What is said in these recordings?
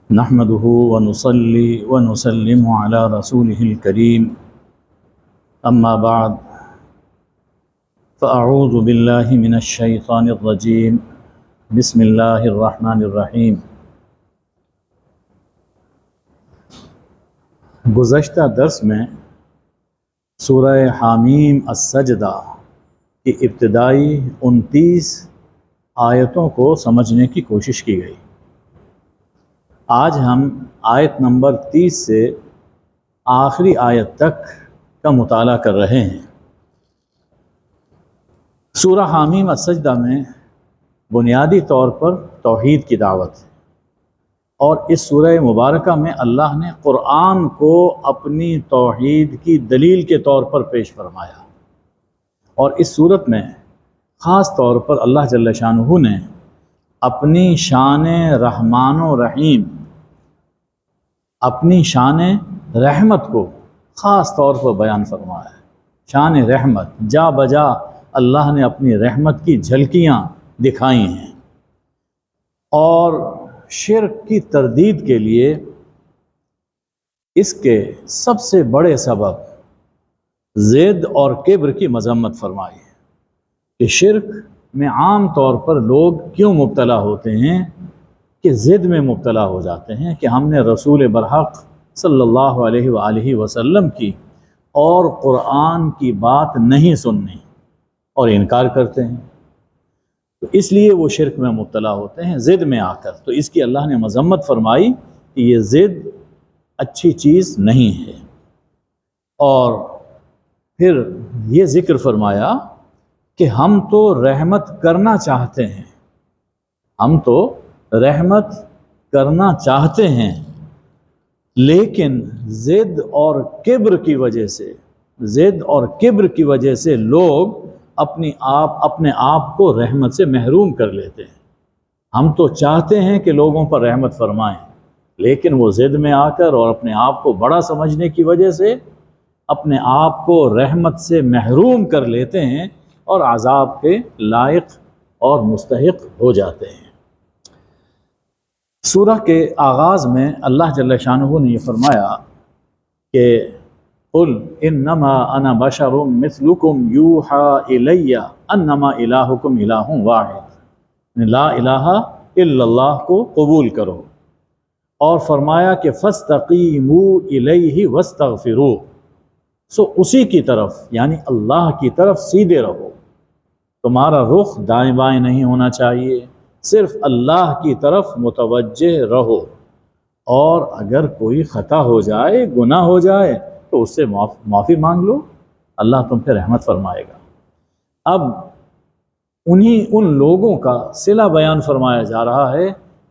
نحمده ونصلي ونسلم على رسوله الكريم أما بعد فأعوذ بالله من الشيطان الرجيم بسم الله الرحمن الرحیم۔ گزشتہ درس میں سورہ حامیم السجدہ کی ابتدائی 29 آیتوں کو سمجھنے کی کوشش کی گئی۔ آج ہم آیت نمبر 30 سے آخری آیت تک کا مطالعہ کر رہے ہیں۔ سورہ حامیم السجدہ میں بنیادی طور پر توحید کی دعوت ہے، اور اس سورہ مبارکہ میں اللہ نے قرآن کو اپنی توحید کی دلیل کے طور پر پیش فرمایا، اور اس صورت میں خاص طور پر اللہ جل شانہ نے اپنی شان رحمان و رحیم، اپنی شان رحمت کو خاص طور پر بیان فرمایا ہے۔ شان رحمت، جا بجا اللہ نے اپنی رحمت کی جھلکیاں دکھائی ہیں، اور شرک کی تردید کے لیے اس کے سب سے بڑے سبب ضد اور کبر کی مذمت فرمائی ہے کہ شرک میں عام طور پر لوگ کیوں مبتلا ہوتے ہیں، کہ ضد میں مبتلا ہو جاتے ہیں کہ ہم نے رسول برحق صلی اللہ علیہ وآلہ وسلم کی اور قرآن کی بات نہیں سننی، اور انکار کرتے ہیں، تو اس لیے وہ شرک میں مبتلا ہوتے ہیں ضد میں آ کر۔ تو اس کی اللہ نے مذمت فرمائی کہ یہ ضد اچھی چیز نہیں ہے، اور پھر یہ ذکر فرمایا کہ ہم تو رحمت کرنا چاہتے ہیں، ہم تو رحمت کرنا چاہتے ہیں، لیکن ضد اور کبر کی وجہ سے لوگ اپنے آپ کو رحمت سے محروم کر لیتے ہیں۔ ہم تو چاہتے ہیں کہ لوگوں پر رحمت فرمائیں، لیکن وہ ضد میں آ کر اور اپنے آپ کو بڑا سمجھنے کی وجہ سے اپنے آپ کو رحمت سے محروم کر لیتے ہیں، اور عذاب کے لائق اور مستحق ہو جاتے ہیں۔ سورہ کے آغاز میں اللہ جل شانہ نے یہ فرمایا کہ قل انما انا بشر مثلکم یوحی الی انما الہکم الہ واحد، لا الہ الا اللہ کو قبول کرو، اور فرمایا کہ فاستقیموا الیہ واستغفروہ، سو اسی کی طرف یعنی اللہ کی طرف سیدھے رہو، تمہارا رخ دائیں بائیں نہیں ہونا چاہیے، صرف اللہ کی طرف متوجہ رہو، اور اگر کوئی خطا ہو جائے، گناہ ہو جائے، تو اس سے معافی مانگ لو، اللہ تم پہ رحمت فرمائے گا۔ اب ان لوگوں کا صلہ بیان فرمایا جا رہا ہے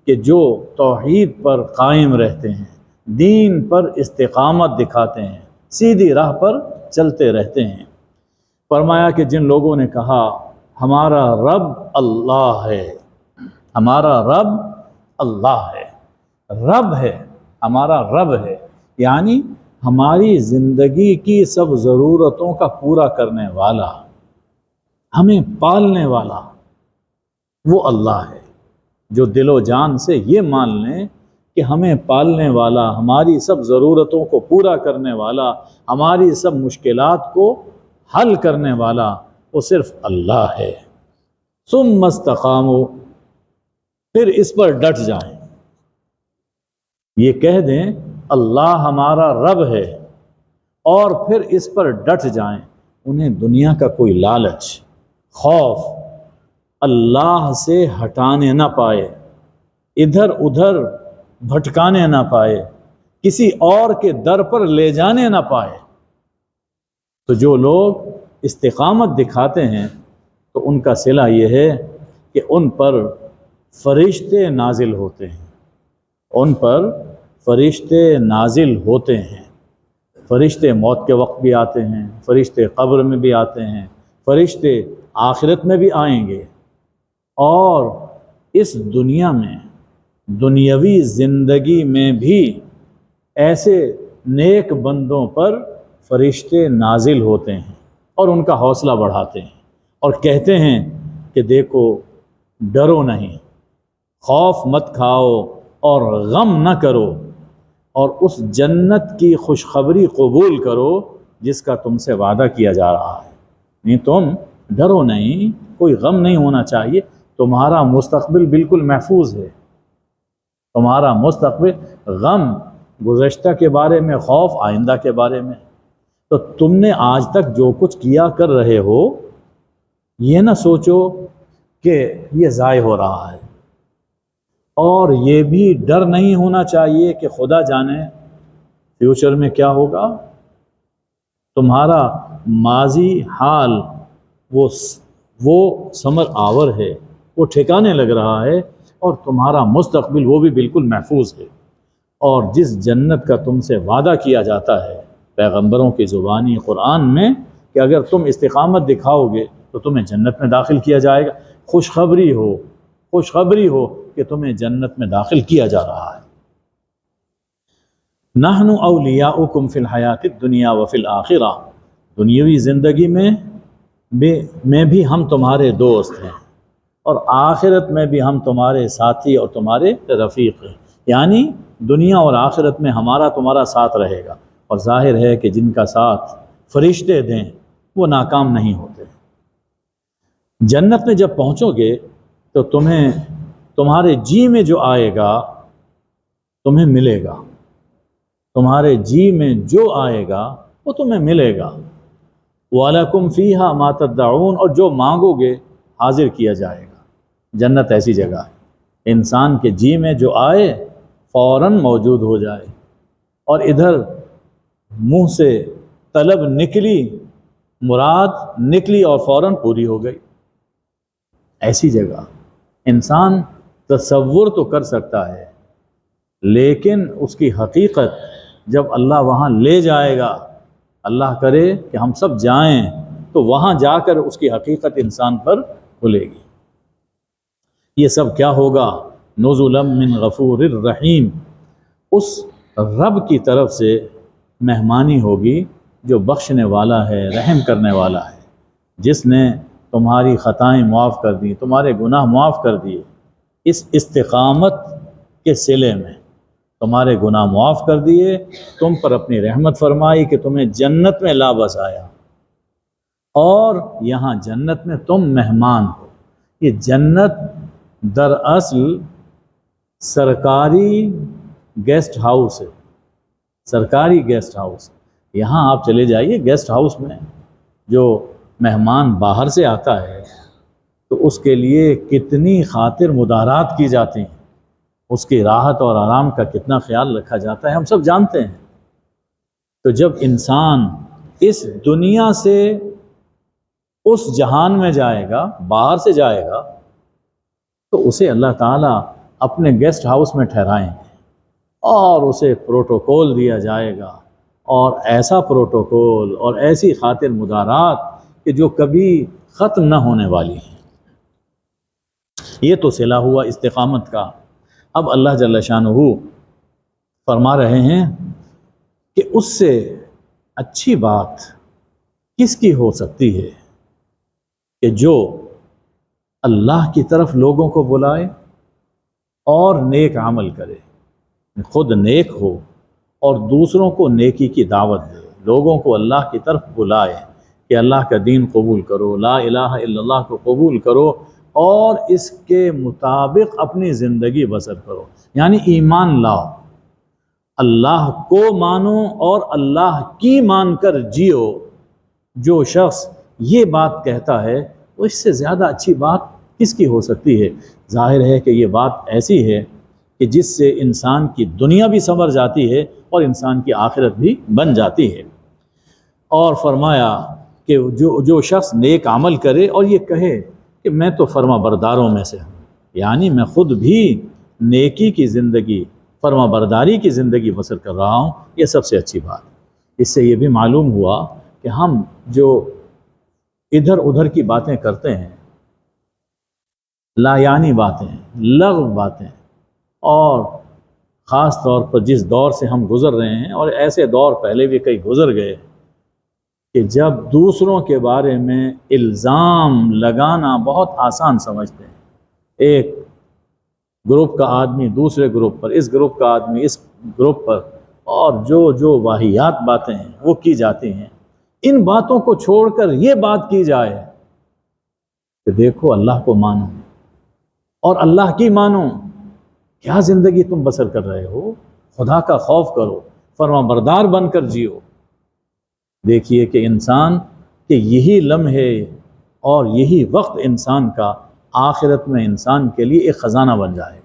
کہ جو توحید پر قائم رہتے ہیں، دین پر استقامت دکھاتے ہیں، سیدھی راہ پر چلتے رہتے ہیں۔ فرمایا کہ جن لوگوں نے کہا ہمارا رب اللہ ہے، ہمارا رب اللہ ہے، رب ہے، ہمارا رب ہے، یعنی ہماری زندگی کی سب ضرورتوں کا پورا کرنے والا، ہمیں پالنے والا وہ اللہ ہے۔ جو دل و جان سے یہ مان لیں کہ ہمیں پالنے والا، ہماری سب ضرورتوں کو پورا کرنے والا، ہماری سب مشکلات کو حل کرنے والا وہ صرف اللہ ہے، ثم استقاموا، پھر اس پر ڈٹ جائیں، یہ کہہ دیں اللہ ہمارا رب ہے، اور پھر اس پر ڈٹ جائیں، انہیں دنیا کا کوئی لالچ، خوف اللہ سے ہٹانے نہ پائے، ادھر ادھر بھٹکانے نہ پائے، کسی اور کے در پر لے جانے نہ پائے۔ تو جو لوگ استقامت دکھاتے ہیں تو ان کا صلہ یہ ہے کہ ان پر فرشتے نازل ہوتے ہیں، ان پر فرشتے نازل ہوتے ہیں، فرشتے موت کے وقت بھی آتے ہیں، فرشتے قبر میں بھی آتے ہیں، فرشتے آخرت میں بھی آئیں گے، اور اس دنیا میں دنیاوی زندگی میں بھی ایسے نیک بندوں پر فرشتے نازل ہوتے ہیں اور ان کا حوصلہ بڑھاتے ہیں، اور کہتے ہیں کہ دیکھو ڈرو نہیں، خوف مت کھاؤ اور غم نہ کرو، اور اس جنت کی خوشخبری قبول کرو جس کا تم سے وعدہ کیا جا رہا ہے۔ نہیں، تم ڈرو نہیں، کوئی غم نہیں ہونا چاہیے، تمہارا مستقبل بالکل محفوظ ہے۔ تمہارا مستقبل، غم گزشتہ کے بارے میں، خوف آئندہ کے بارے میں۔ تو تم نے آج تک جو کچھ کیا کر رہے ہو، یہ نہ سوچو کہ یہ ضائع ہو رہا ہے، اور یہ بھی ڈر نہیں ہونا چاہیے کہ خدا جانے فیوچر میں کیا ہوگا۔ تمہارا ماضی حال وہ ثمر آور ہے، وہ ٹھکانے لگ رہا ہے، اور تمہارا مستقبل وہ بھی بالکل محفوظ ہے۔ اور جس جنت کا تم سے وعدہ کیا جاتا ہے پیغمبروں کی زبانی قرآن میں کہ اگر تم استقامت دکھاؤ گے تو تمہیں جنت میں داخل کیا جائے گا، خوشخبری ہو کہ تمہیں جنت میں داخل کیا جا رہا ہے۔ نحن اولیاؤکم فی الحیات الدنیا وفی الآخرہ، دنیاوی زندگی میں بھی ہم تمہارے دوست ہیں، اور آخرت میں بھی ہم تمہارے ساتھی اور تمہارے رفیق ہیں، یعنی دنیا اور آخرت میں ہمارا تمہارا ساتھ رہے گا۔ اور ظاہر ہے کہ جن کا ساتھ فرشتے دیں وہ ناکام نہیں ہوتے۔ جنت میں جب پہنچو گے تو تمہارے جی میں جو آئے گا تمہیں ملے گا، تمہارے جی میں جو آئے گا وہ تمہیں ملے گا۔ وَلَكُمْ فِيهَا مَا تَدَّعُونَ، اور جو مانگو گے حاضر کیا جائے گا۔ جنت ایسی جگہ ہے انسان کے جی میں جو آئے فوراً موجود ہو جائے، اور ادھر منہ سے طلب نکلی، مراد نکلی اور فوراً پوری ہو گئی۔ ایسی جگہ انسان تصور تو کر سکتا ہے، لیکن اس کی حقیقت جب اللہ وہاں لے جائے گا، اللہ کرے کہ ہم سب جائیں، تو وہاں جا کر اس کی حقیقت انسان پر کھلے گی۔ یہ سب کیا ہوگا؟ نزلا من غفور الرحیم، اس رب کی طرف سے مہمانی ہوگی جو بخشنے والا ہے، رحم کرنے والا ہے، جس نے تمہاری خطائیں معاف کر دی، تمہارے گناہ معاف کر دیے۔ اس استقامت کے صلے میں تمہارے گناہ معاف کر دیے، تم پر اپنی رحمت فرمائی کہ تمہیں جنت میں لا بس آیا، اور یہاں جنت میں تم مہمان ہو۔ یہ جنت دراصل سرکاری گیسٹ ہاؤس ہے، سرکاری گیسٹ ہاؤس۔ یہاں آپ چلے جائیے گیسٹ ہاؤس میں، جو مہمان باہر سے آتا ہے تو اس کے لیے کتنی خاطر مدارات کی جاتی ہیں، اس کی راحت اور آرام کا کتنا خیال رکھا جاتا ہے، ہم سب جانتے ہیں۔ تو جب انسان اس دنیا سے اس جہان میں جائے گا، باہر سے جائے گا، تو اسے اللہ تعالیٰ اپنے گیسٹ ہاؤس میں ٹھہرائیں گے، اور اسے پروٹوکول دیا جائے گا، اور ایسا پروٹوکول اور ایسی خاطر مدارات کہ جو کبھی ختم نہ ہونے والی ہیں۔ یہ تو صلہ ہوا استقامت کا۔ اب اللہ جل شانہ فرما رہے ہیں کہ اس سے اچھی بات کس کی ہو سکتی ہے کہ جو اللہ کی طرف لوگوں کو بلائے اور نیک عمل کرے، خود نیک ہو اور دوسروں کو نیکی کی دعوت دے، لوگوں کو اللہ کی طرف بلائے کہ اللہ کا دین قبول کرو، لا الہ الا اللہ کو قبول کرو، اور اس کے مطابق اپنی زندگی بسر کرو، یعنی ایمان لاؤ، اللہ کو مانو اور اللہ کی مان کر جیو۔ جو شخص یہ بات کہتا ہے تو اس سے زیادہ اچھی بات کس کی ہو سکتی ہے؟ ظاہر ہے کہ یہ بات ایسی ہے کہ جس سے انسان کی دنیا بھی سنور جاتی ہے اور انسان کی آخرت بھی بن جاتی ہے۔ اور فرمایا کہ جو شخص نیک عمل کرے اور یہ کہے کہ میں تو فرما برداروں میں سے ہوں، یعنی میں خود بھی نیکی کی زندگی، فرما برداری کی زندگی بسر کر رہا ہوں، یہ سب سے اچھی بات۔ اس سے یہ بھی معلوم ہوا کہ ہم جو ادھر ادھر کی باتیں کرتے ہیں، لا یعنی باتیں، لغو باتیں، اور خاص طور پر جس دور سے ہم گزر رہے ہیں، اور ایسے دور پہلے بھی کئی گزر گئے، کہ جب دوسروں کے بارے میں الزام لگانا بہت آسان سمجھتے ہیں۔ ایک گروپ کا آدمی دوسرے گروپ پر، اس گروپ کا آدمی اس گروپ پر، اور جو واہیات باتیں ہیں وہ کی جاتی ہیں، ان باتوں کو چھوڑ کر یہ بات کی جائے کہ دیکھو اللہ کو مانو اور اللہ کی مانو، کیا زندگی تم بسر کر رہے ہو، خدا کا خوف کرو، فرما بردار بن کر جیو۔ دیکھیے کہ انسان کہ یہی لمحے اور یہی وقت انسان کا آخرت میں انسان کے لیے ایک خزانہ بن جائے گا۔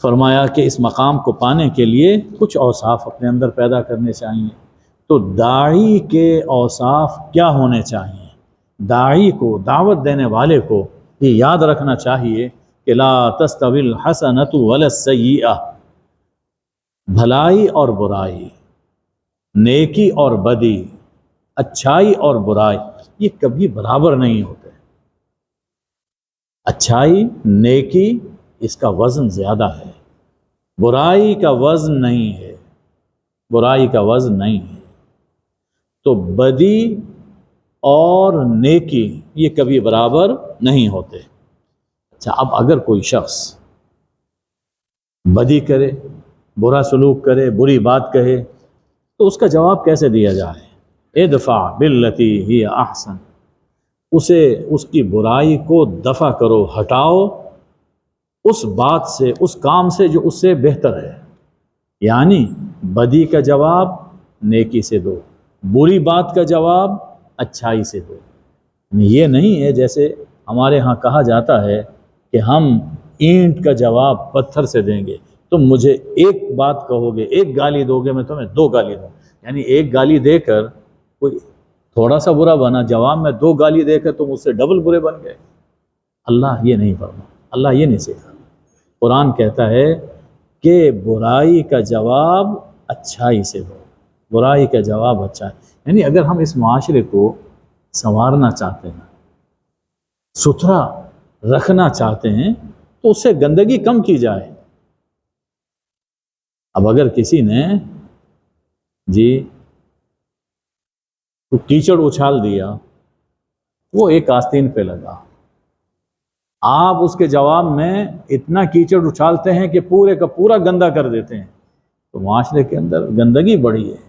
فرمایا کہ اس مقام کو پانے کے لیے کچھ اوصاف اپنے اندر پیدا کرنے چاہیے۔ تو داعی کے اوصاف کیا ہونے چاہیے؟ داعی کو، دعوت دینے والے کو یہ یاد رکھنا چاہیے کہ لا تستوی الحسنۃ ولا السیئۃ، بھلائی اور برائی، نیکی اور بدی، اچھائی اور برائی، یہ کبھی برابر نہیں ہوتے۔ اچھائی، نیکی، اس کا وزن زیادہ ہے، برائی کا وزن نہیں ہے، برائی کا وزن نہیں ہے۔ تو بدی اور نیکی یہ کبھی برابر نہیں ہوتے۔ اچھا، اب اگر کوئی شخص بدی کرے، برا سلوک کرے، بری بات کہے، تو اس کا جواب کیسے دیا جائے؟ ادفع باللتی ہی احسن، اسے، اس کی برائی کو دفع کرو، ہٹاؤ اس بات سے، اس کام سے جو اس سے بہتر ہے۔ یعنی بدی کا جواب نیکی سے دو، بری بات کا جواب اچھائی سے دو۔ یہ نہیں ہے جیسے ہمارے ہاں کہا جاتا ہے کہ ہم اینٹ کا جواب پتھر سے دیں گے، تم مجھے ایک بات کہو گے، ایک گالی دو گے، میں تمہیں دو گالی دوں، یعنی ایک گالی دے کر کوئی تھوڑا سا برا بنا، جواب میں دو گالی دے کر تم اس سے ڈبل برے بن گئے۔ اللہ یہ نہیں فرما، اللہ یہ نہیں سکھا۔ قرآن کہتا ہے کہ برائی کا جواب اچھائی سے دو، برائی کا جواب اچھائی، یعنی اگر ہم اس معاشرے کو سنوارنا چاہتے ہیں، ستھرا رکھنا چاہتے ہیں، تو اس سے گندگی کم کی جائے۔ اب اگر کسی نے تو کیچڑ اچھال دیا، وہ ایک آستین پہ لگا، آپ اس کے جواب میں اتنا کیچڑ اچھالتے ہیں کہ پورے کا پورا گندا کر دیتے ہیں، تو معاشرے کے اندر گندگی بڑھی ہے۔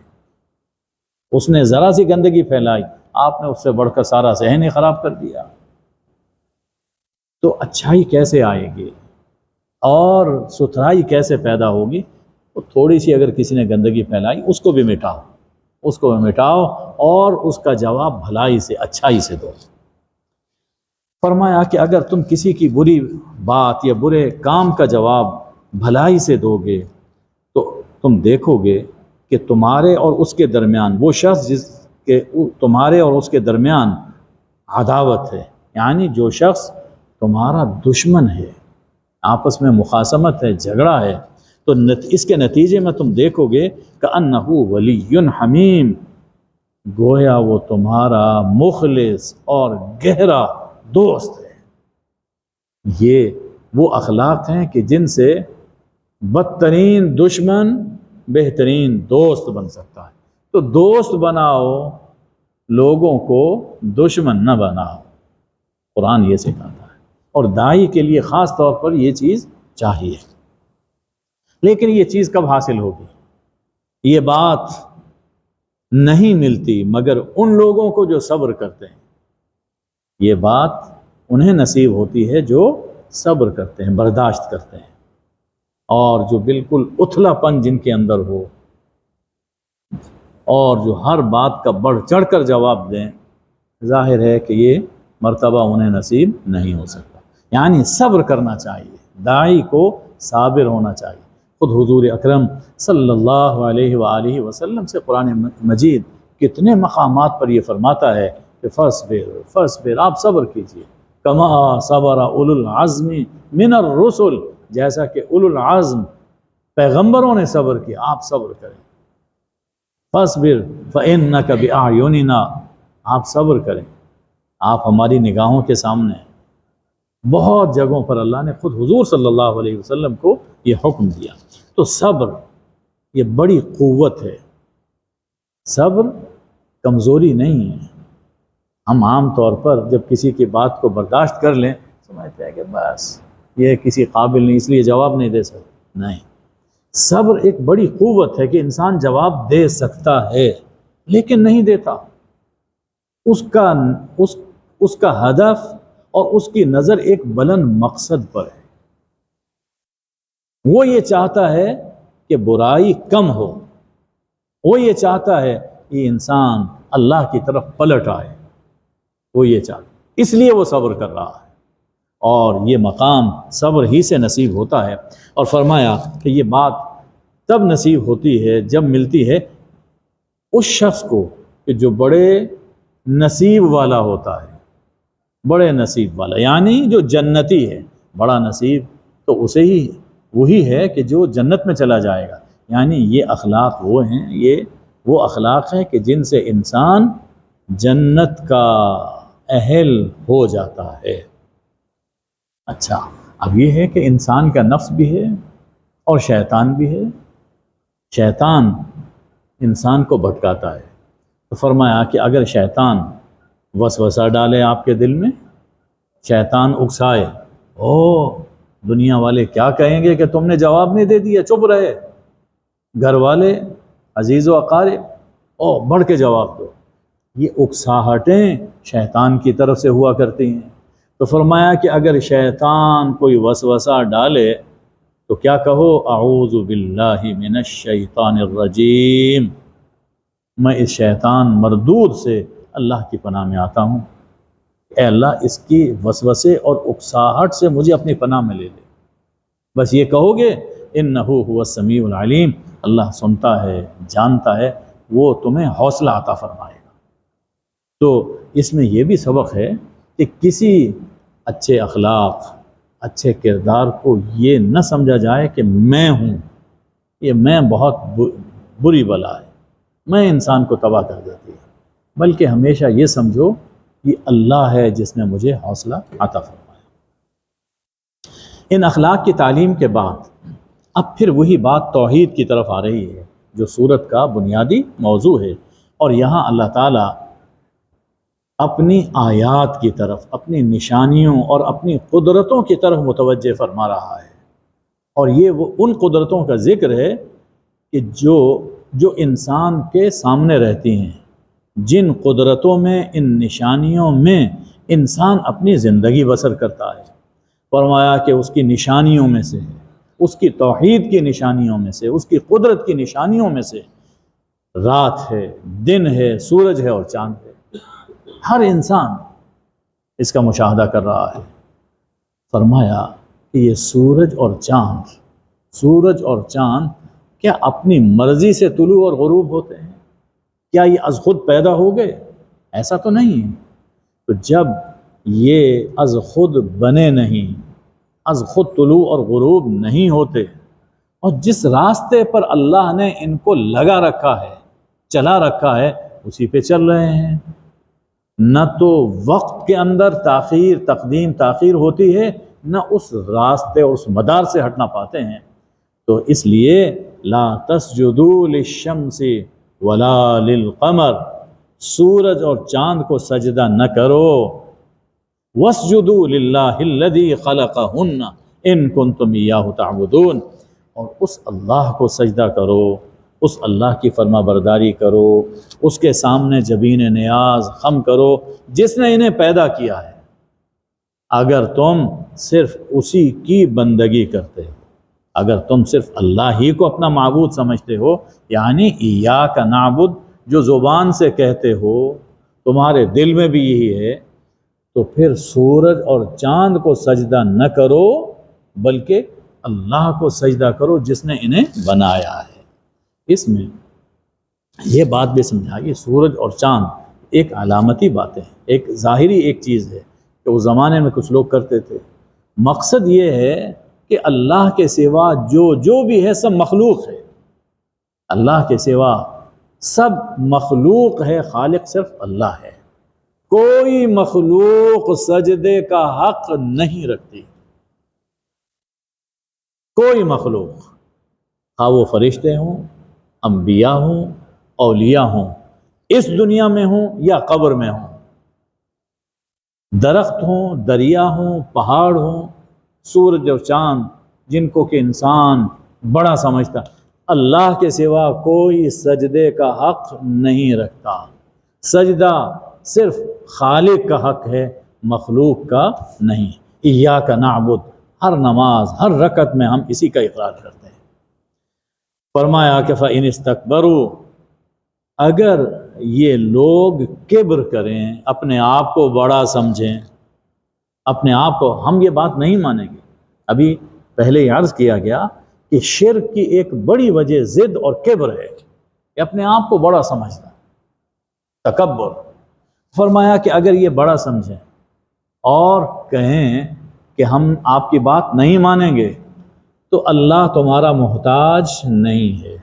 اس نے ذرا سی گندگی پھیلائی، آپ نے اس سے بڑھ کر سارا صحن ہی خراب کر دیا۔ تو اچھائی کیسے آئے گی اور ستھرائی کیسے پیدا ہوگی؟ تو تھوڑی سی اگر کسی نے گندگی پھیلائی، اس کو بھی مٹاؤ، اس کو بھی مٹاؤ، اور اس کا جواب بھلائی سے، اچھائی سے دو۔ فرمایا کہ اگر تم کسی کی بری بات یا برے کام کا جواب بھلائی سے دو گے، تو تم دیکھو گے کہ تمہارے اور اس کے درمیان، وہ شخص جس کے تمہارے اور اس کے درمیان عداوت ہے، یعنی جو شخص تمہارا دشمن ہے، آپس میں مخاصمت ہے، جھگڑا ہے، تو اس کے نتیجے میں تم دیکھو گے کأنہ ولی حمیم، گویا وہ تمہارا مخلص اور گہرا دوست ہے۔ یہ وہ اخلاق ہیں کہ جن سے بدترین دشمن بہترین دوست بن سکتا ہے۔ تو دوست بناؤ، لوگوں کو دشمن نہ بناؤ، قرآن یہ سکھاتا ہے، اور داعی کے لیے خاص طور پر یہ چیز چاہیے۔ لیکن یہ چیز کب حاصل ہوگی؟ یہ بات نہیں ملتی مگر ان لوگوں کو جو صبر کرتے ہیں۔ یہ بات انہیں نصیب ہوتی ہے جو صبر کرتے ہیں، برداشت کرتے ہیں، اور جو بالکل اتھلا پن جن کے اندر ہو، اور جو ہر بات کا بڑھ چڑھ کر جواب دیں، ظاہر ہے کہ یہ مرتبہ انہیں نصیب نہیں ہو سکتا۔ یعنی صبر کرنا چاہیے، داعی کو صابر ہونا چاہیے۔ خود حضور اکرم صلی اللہ علیہ وآلہ وسلم سے قرآن مجید کتنے مقامات پر یہ فرماتا ہے کہ فاصبر فاصبر، آپ صبر کیجئے، کما صبر اولو العزم من الرسل، جیسا کہ اولو العزم پیغمبروں نے صبر کیا، آپ صبر کریں۔ فاصبر فإنک بأعیننا، آپ صبر کریں، آپ ہماری نگاہوں کے سامنے۔ بہت جگہوں پر اللہ نے خود حضور صلی اللہ علیہ وسلم کو یہ حکم دیا۔ تو صبر یہ بڑی قوت ہے، صبر کمزوری نہیں ہے۔ ہم عام طور پر جب کسی کی بات کو برداشت کر لیں، سمجھتے ہیں کہ بس یہ کسی قابل نہیں اس لیے جواب نہیں دے سکتا، نہیں، صبر ایک بڑی قوت ہے کہ انسان جواب دے سکتا ہے لیکن نہیں دیتا۔ اس کا ہدف اور اس کی نظر ایک بلند مقصد پر ہے، وہ یہ چاہتا ہے کہ برائی کم ہو، وہ یہ چاہتا ہے کہ انسان اللہ کی طرف پلٹ آئے، وہ یہ چاہتا ہے، اس لیے وہ صبر کر رہا ہے، اور یہ مقام صبر ہی سے نصیب ہوتا ہے۔ اور فرمایا کہ یہ بات تب نصیب ہوتی ہے جب ملتی ہے اس شخص کو کہ جو بڑے نصیب والا ہوتا ہے، بڑے نصیب والا یعنی جو جنتی ہے۔ بڑا نصیب تو اسے ہی وہی ہے کہ جو جنت میں چلا جائے گا، یعنی یہ اخلاق وہ ہیں، یہ وہ اخلاق ہیں کہ جن سے انسان جنت کا اہل ہو جاتا ہے۔ اچھا، اب یہ ہے کہ انسان کا نفس بھی ہے اور شیطان بھی ہے۔ شیطان انسان کو بھٹکاتا ہے، تو فرمایا کہ اگر شیطان وسوسہ ڈالے آپ کے دل میں، شیطان اکسائے، دنیا والے کیا کہیں گے کہ تم نے جواب نہیں دے دیا، چپ رہے، گھر والے، عزیز و اقارب، بڑھ کے جواب دو، یہ اکساہٹیں شیطان کی طرف سے ہوا کرتی ہیں۔ تو فرمایا کہ اگر شیطان کوئی وسوسہ ڈالے تو کیا کہو، اعوذ باللہ من الشیطان الرجیم، میں اس شیطان مردود سے اللہ کی پناہ میں آتا ہوں، اے اللہ اس کی وسوسے اور اکساہٹ سے مجھے اپنی پناہ میں لے لے۔ بس یہ کہو گے، انہ هو السمیع العلیم، اللہ سنتا ہے، جانتا ہے، وہ تمہیں حوصلہ عطا فرمائے گا۔ تو اس میں یہ بھی سبق ہے کہ کسی اچھے اخلاق، اچھے کردار کو یہ نہ سمجھا جائے کہ میں ہوں، یہ میں بہت بری بلا ہے، میں انسان کو تباہ کر دیتی ہے، بلکہ ہمیشہ یہ سمجھو یہ اللہ ہے جس نے مجھے حوصلہ عطا فرمایا۔ ان اخلاق کی تعلیم کے بعد اب پھر وہی بات توحید کی طرف آ رہی ہے جو سورت کا بنیادی موضوع ہے، اور یہاں اللہ تعالیٰ اپنی آیات کی طرف، اپنی نشانیوں اور اپنی قدرتوں کی طرف متوجہ فرما رہا ہے، اور یہ وہ ان قدرتوں کا ذکر ہے کہ جو انسان کے سامنے رہتی ہیں، جن قدرتوں میں، ان نشانیوں میں انسان اپنی زندگی بسر کرتا ہے۔ فرمایا کہ اس کی نشانیوں میں سے، اس کی توحید کی نشانیوں میں سے، اس کی قدرت کی نشانیوں میں سے رات ہے، دن ہے، سورج ہے اور چاند ہے۔ ہر انسان اس کا مشاہدہ کر رہا ہے۔ فرمایا کہ یہ سورج اور چاند کیا اپنی مرضی سے طلوع اور غروب ہوتے ہیں؟ کیا یہ از خود پیدا ہو گئے؟ ایسا تو نہیں ہے۔ تو جب یہ از خود بنے نہیں، از خود طلوع اور غروب نہیں ہوتے، اور جس راستے پر اللہ نے ان کو لگا رکھا ہے، چلا رکھا ہے، اسی پہ چل رہے ہیں، نہ تو وقت کے اندر تاخیر، تقدیم تاخیر ہوتی ہے، نہ اس راستے اور اس مدار سے ہٹنا پاتے ہیں۔ تو اس لیے لا تسجدوا للشمس ولا للقمر، سورج اور چاند کو سجدہ نہ کرو، واسجدوا للہ الذی خلقہن ان کنتم ایاہ تعبدون، اور اس اللہ کو سجدہ کرو، اس اللہ کی فرما برداری کرو، اس کے سامنے جبین نیاز خم کرو جس نے انہیں پیدا کیا ہے، اگر تم صرف اسی کی بندگی کرتے ہو، اگر تم صرف اللہ ہی کو اپنا معبود سمجھتے ہو، یعنی ایاک نعبد جو زبان سے کہتے ہو، تمہارے دل میں بھی یہی ہے، تو پھر سورج اور چاند کو سجدہ نہ کرو بلکہ اللہ کو سجدہ کرو جس نے انہیں بنایا ہے۔ اس میں یہ بات بھی سمجھا کہ سورج اور چاند ایک علامتی باتیں ہیں، ایک ظاہری ایک چیز ہے کہ اس زمانے میں کچھ لوگ کرتے تھے۔ مقصد یہ ہے کہ اللہ کے سوا جو بھی ہے سب مخلوق ہے، اللہ کے سوا سب مخلوق ہے، خالق صرف اللہ ہے، کوئی مخلوق سجدے کا حق نہیں رکھتی، کوئی مخلوق، خواہ وہ فرشتے ہوں، انبیاء ہوں، اولیاء ہوں، اس دنیا میں ہوں یا قبر میں ہوں، درخت ہوں، دریا ہوں، پہاڑ ہوں، سورج اور چاند جن کو کہ انسان بڑا سمجھتا، اللہ کے سوا کوئی سجدے کا حق نہیں رکھتا۔ سجدہ صرف خالق کا حق ہے، مخلوق کا نہیں۔ ایاک نعبد، ہر نماز ہر رکعت میں ہم اسی کا اقرار کرتے ہیں۔ فرمایا کہ فَإِنِ اسْتَكْبَرُوا، اگر یہ لوگ کبر کریں، اپنے آپ کو بڑا سمجھیں، اپنے آپ کو، ہم یہ بات نہیں مانیں گے۔ ابھی پہلے ہی عرض کیا گیا کہ شرک کی ایک بڑی وجہ ضد اور کبر ہے، کہ اپنے آپ کو بڑا سمجھنا، تکبر۔ فرمایا کہ اگر یہ بڑا سمجھیں اور کہیں کہ ہم آپ کی بات نہیں مانیں گے، تو اللہ تمہارا محتاج نہیں ہے،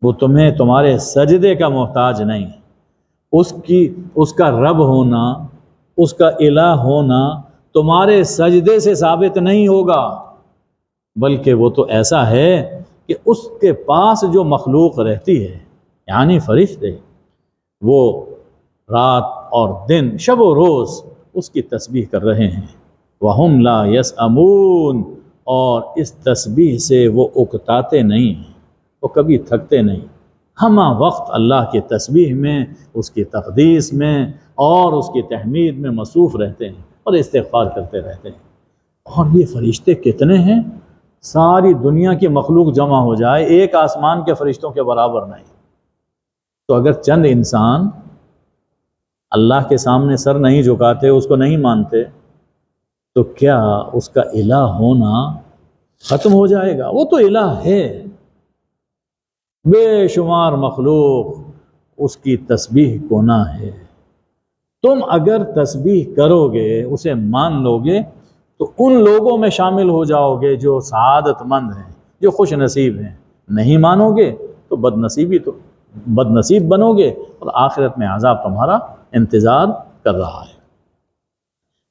وہ تمہیں تمہارے سجدے کا محتاج نہیں۔ اس کا رب ہونا، اس کا الہ ہونا تمہارے سجدے سے ثابت نہیں ہوگا، بلکہ وہ تو ایسا ہے کہ اس کے پاس جو مخلوق رہتی ہے، یعنی فرشتے، وہ رات اور دن، شب و روز اس کی تسبیح کر رہے ہیں۔ وَهُمْ لَا يَسْأَمُونَ، اور اس تسبیح سے وہ اکتاتے نہیں ہیں، وہ کبھی تھکتے نہیں، ہمہ وقت اللہ کی تسبیح میں، اس کی تقدیس میں اور اس کی تحمید میں مصروف رہتے ہیں اور استغفار کرتے رہتے ہیں۔ اور یہ فرشتے کتنے ہیں؟ ساری دنیا کی مخلوق جمع ہو جائے، ایک آسمان کے فرشتوں کے برابر نہیں۔ تو اگر چند انسان اللہ کے سامنے سر نہیں جھکاتے، اس کو نہیں مانتے، تو کیا اس کا الہ ہونا ختم ہو جائے گا؟ وہ تو الہ ہے، بے شمار مخلوق اس کی تسبیح گناہ ہے۔ تم اگر تسبیح کرو گے، اسے مان لو گے، تو ان لوگوں میں شامل ہو جاؤ گے جو سعادت مند ہیں، جو خوش نصیب ہیں۔ نہیں مانو گے تو بد نصیب بنو گے، اور آخرت میں عذاب تمہارا انتظار کر رہا ہے۔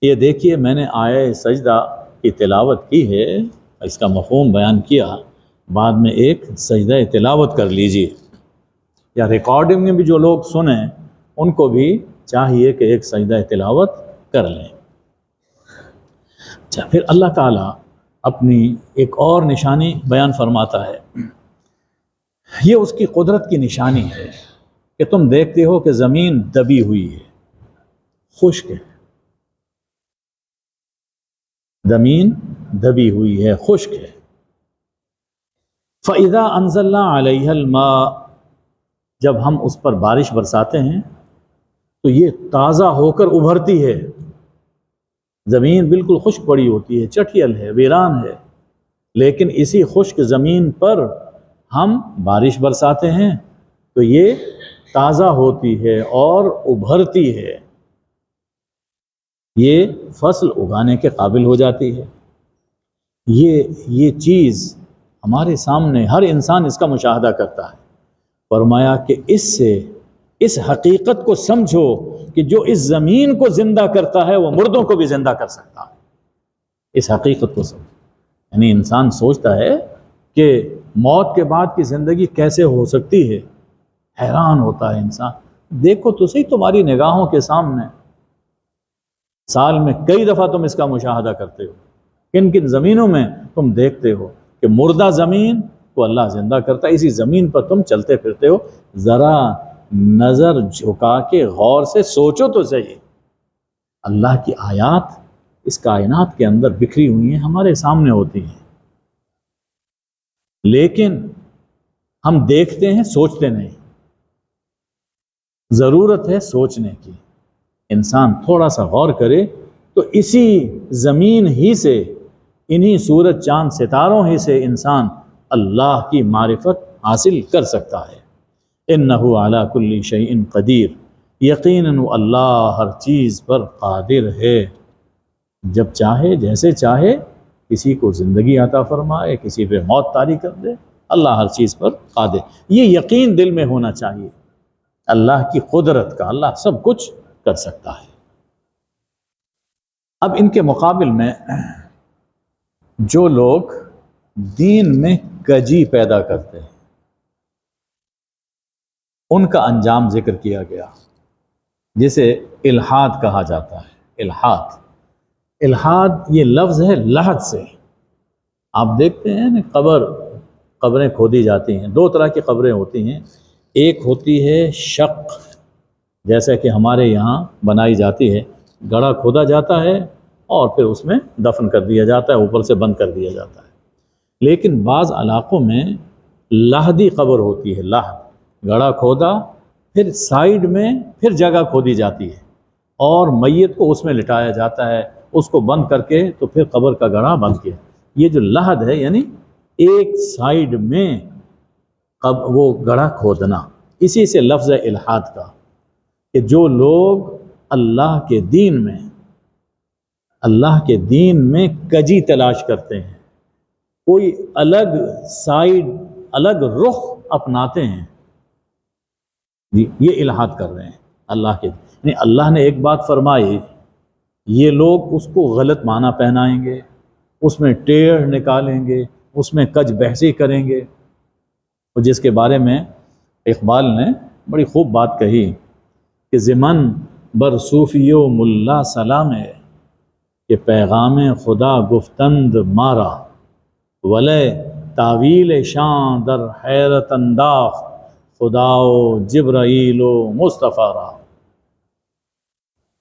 یہ دیکھیے، میں نے آیہ سجدہ کی تلاوت کی ہے، اس کا مفہوم بیان کیا، بعد میں ایک سجدہ تلاوت کر لیجیے، یا ریکارڈنگ میں بھی جو لوگ سنیں ان کو بھی چاہیے کہ ایک سجدہ تلاوت کر لیں۔ اچھا، پھر اللہ تعالیٰ اپنی ایک اور نشانی بیان فرماتا ہے، یہ اس کی قدرت کی نشانی ہے کہ تم دیکھتے ہو کہ زمین دبی ہوئی ہے، خشک ہے، زمین دبی ہوئی ہے، خشک ہے۔ فَإِذَا أَنزَلْنَا عَلَيْهَا الْمَاءَ، جب ہم اس پر بارش برساتے ہیں تو یہ تازہ ہو کر ابھرتی ہے۔ زمین بالکل خشک پڑی ہوتی ہے، چٹیل ہے، ویران ہے، لیکن اسی خشک زمین پر ہم بارش برساتے ہیں تو یہ تازہ ہوتی ہے اور ابھرتی ہے، یہ فصل اگانے کے قابل ہو جاتی ہے۔ یہ چیز ہمارے سامنے، ہر انسان اس کا مشاہدہ کرتا ہے۔ فرمایا کہ اس حقیقت کو سمجھو کہ جو اس زمین کو زندہ کرتا ہے وہ مردوں کو بھی زندہ کر سکتا ہے۔ اس حقیقت کو سمجھو، یعنی انسان سوچتا ہے کہ موت کے بعد کی زندگی کیسے ہو سکتی ہے، حیران ہوتا ہے انسان۔ دیکھو تو صحیح تمہاری نگاہوں کے سامنے، سال میں کئی دفعہ تم اس کا مشاہدہ کرتے ہو، کن کن زمینوں میں تم دیکھتے ہو کہ مردہ زمین کو اللہ زندہ کرتا ہے، اسی زمین پر تم چلتے پھرتے ہو۔ ذرا نظر جھکا کے غور سے سوچو تو صحیح، اللہ کی آیات اس کائنات کے اندر بکھری ہوئی ہیں، ہمارے سامنے ہوتی ہیں، لیکن ہم دیکھتے ہیں، سوچتے نہیں۔ ضرورت ہے سوچنے کی، انسان تھوڑا سا غور کرے تو اسی زمین ہی سے، انہی سورج چاند ستاروں ہی سے انسان اللہ کی معرفت حاصل کر سکتا ہے۔ اِنَّهُ عَلَى كُلِّ شَيْءٍ قَدِيرٌ، یقیناً وہ اللہ ہر چیز پر قادر ہے، جب چاہے جیسے چاہے کسی کو زندگی عطا فرمائے، کسی پہ موت طاری کر دے، اللہ ہر چیز پر قادر۔ یہ یقین دل میں ہونا چاہیے اللہ کی قدرت کا، اللہ سب کچھ کر سکتا ہے۔ اب ان کے مقابل میں جو لوگ دین میں کجی پیدا کرتے ہیں، ان کا انجام ذکر کیا گیا، جسے الحاد کہا جاتا ہے۔ الحاد، الحاد یہ لفظ ہے لحد سے. آپ دیکھتے ہیں نا قبریں کھودی جاتی ہیں. دو طرح کی قبریں ہوتی ہیں. ایک ہوتی ہے شق، جیسا کہ ہمارے یہاں بنائی جاتی ہے، گڑھا کھودا جاتا ہے اور پھر اس میں دفن کر دیا جاتا ہے، اوپر سے بند کر دیا جاتا ہے. لیکن بعض علاقوں میں لحدی قبر ہوتی ہے. لحد، گڑھا کھودا، پھر سائیڈ میں پھر جگہ کھودی جاتی ہے اور میت کو اس میں لٹایا جاتا ہے، اس کو بند کر کے تو پھر قبر کا گڑھا بند کیا. یہ جو لحد ہے یعنی ایک سائیڈ میں وہ گڑھا کھودنا، اسی سے لفظ ہے الحاد کا، کہ جو لوگ اللہ کے دین میں کجی تلاش کرتے ہیں، کوئی الگ سائیڈ، الگ رخ اپناتے ہیں، یہ الحاد کر رہے ہیں اللہ کے. یعنی اللہ نے ایک بات فرمائی، یہ لوگ اس کو غلط معنی پہنائیں گے، اس میں ٹیڑھ نکالیں گے، اس میں کج بحثی کریں گے. جس کے بارے میں اقبال نے بڑی خوب بات کہی کہ زمن بر صوفی و ملا سلام ہے کہ پیغام خدا گفتند مارا، ولے تاویل شان در حیرت انداخت خدا و جبرائیل و مصطفیٰ را.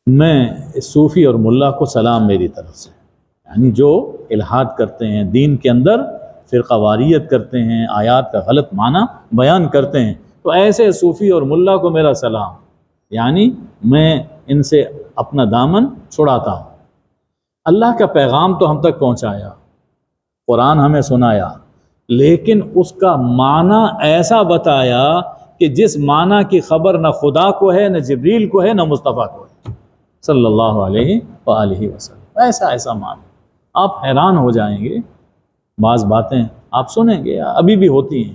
میں صوفی اور ملا کو سلام میری طرف سے، یعنی جو الحاد کرتے ہیں، دین کے اندر فرقہ واریت کرتے ہیں، آیات کا غلط معنی بیان کرتے ہیں، تو ایسے صوفی اور ملا کو میرا سلام، یعنی میں ان سے اپنا دامن چھڑاتا ہوں. اللہ کا پیغام تو ہم تک پہنچایا، قرآن ہمیں سنایا، لیکن اس کا معنی ایسا بتایا کہ جس معنی کی خبر نہ خدا کو ہے، نہ جبریل کو ہے، نہ مصطفیٰ کو ہے صلی اللہ علیہ وآلہ وسلم. ایسا معنی آپ حیران ہو جائیں گے. بعض باتیں آپ سنیں گے، ابھی بھی ہوتی ہیں.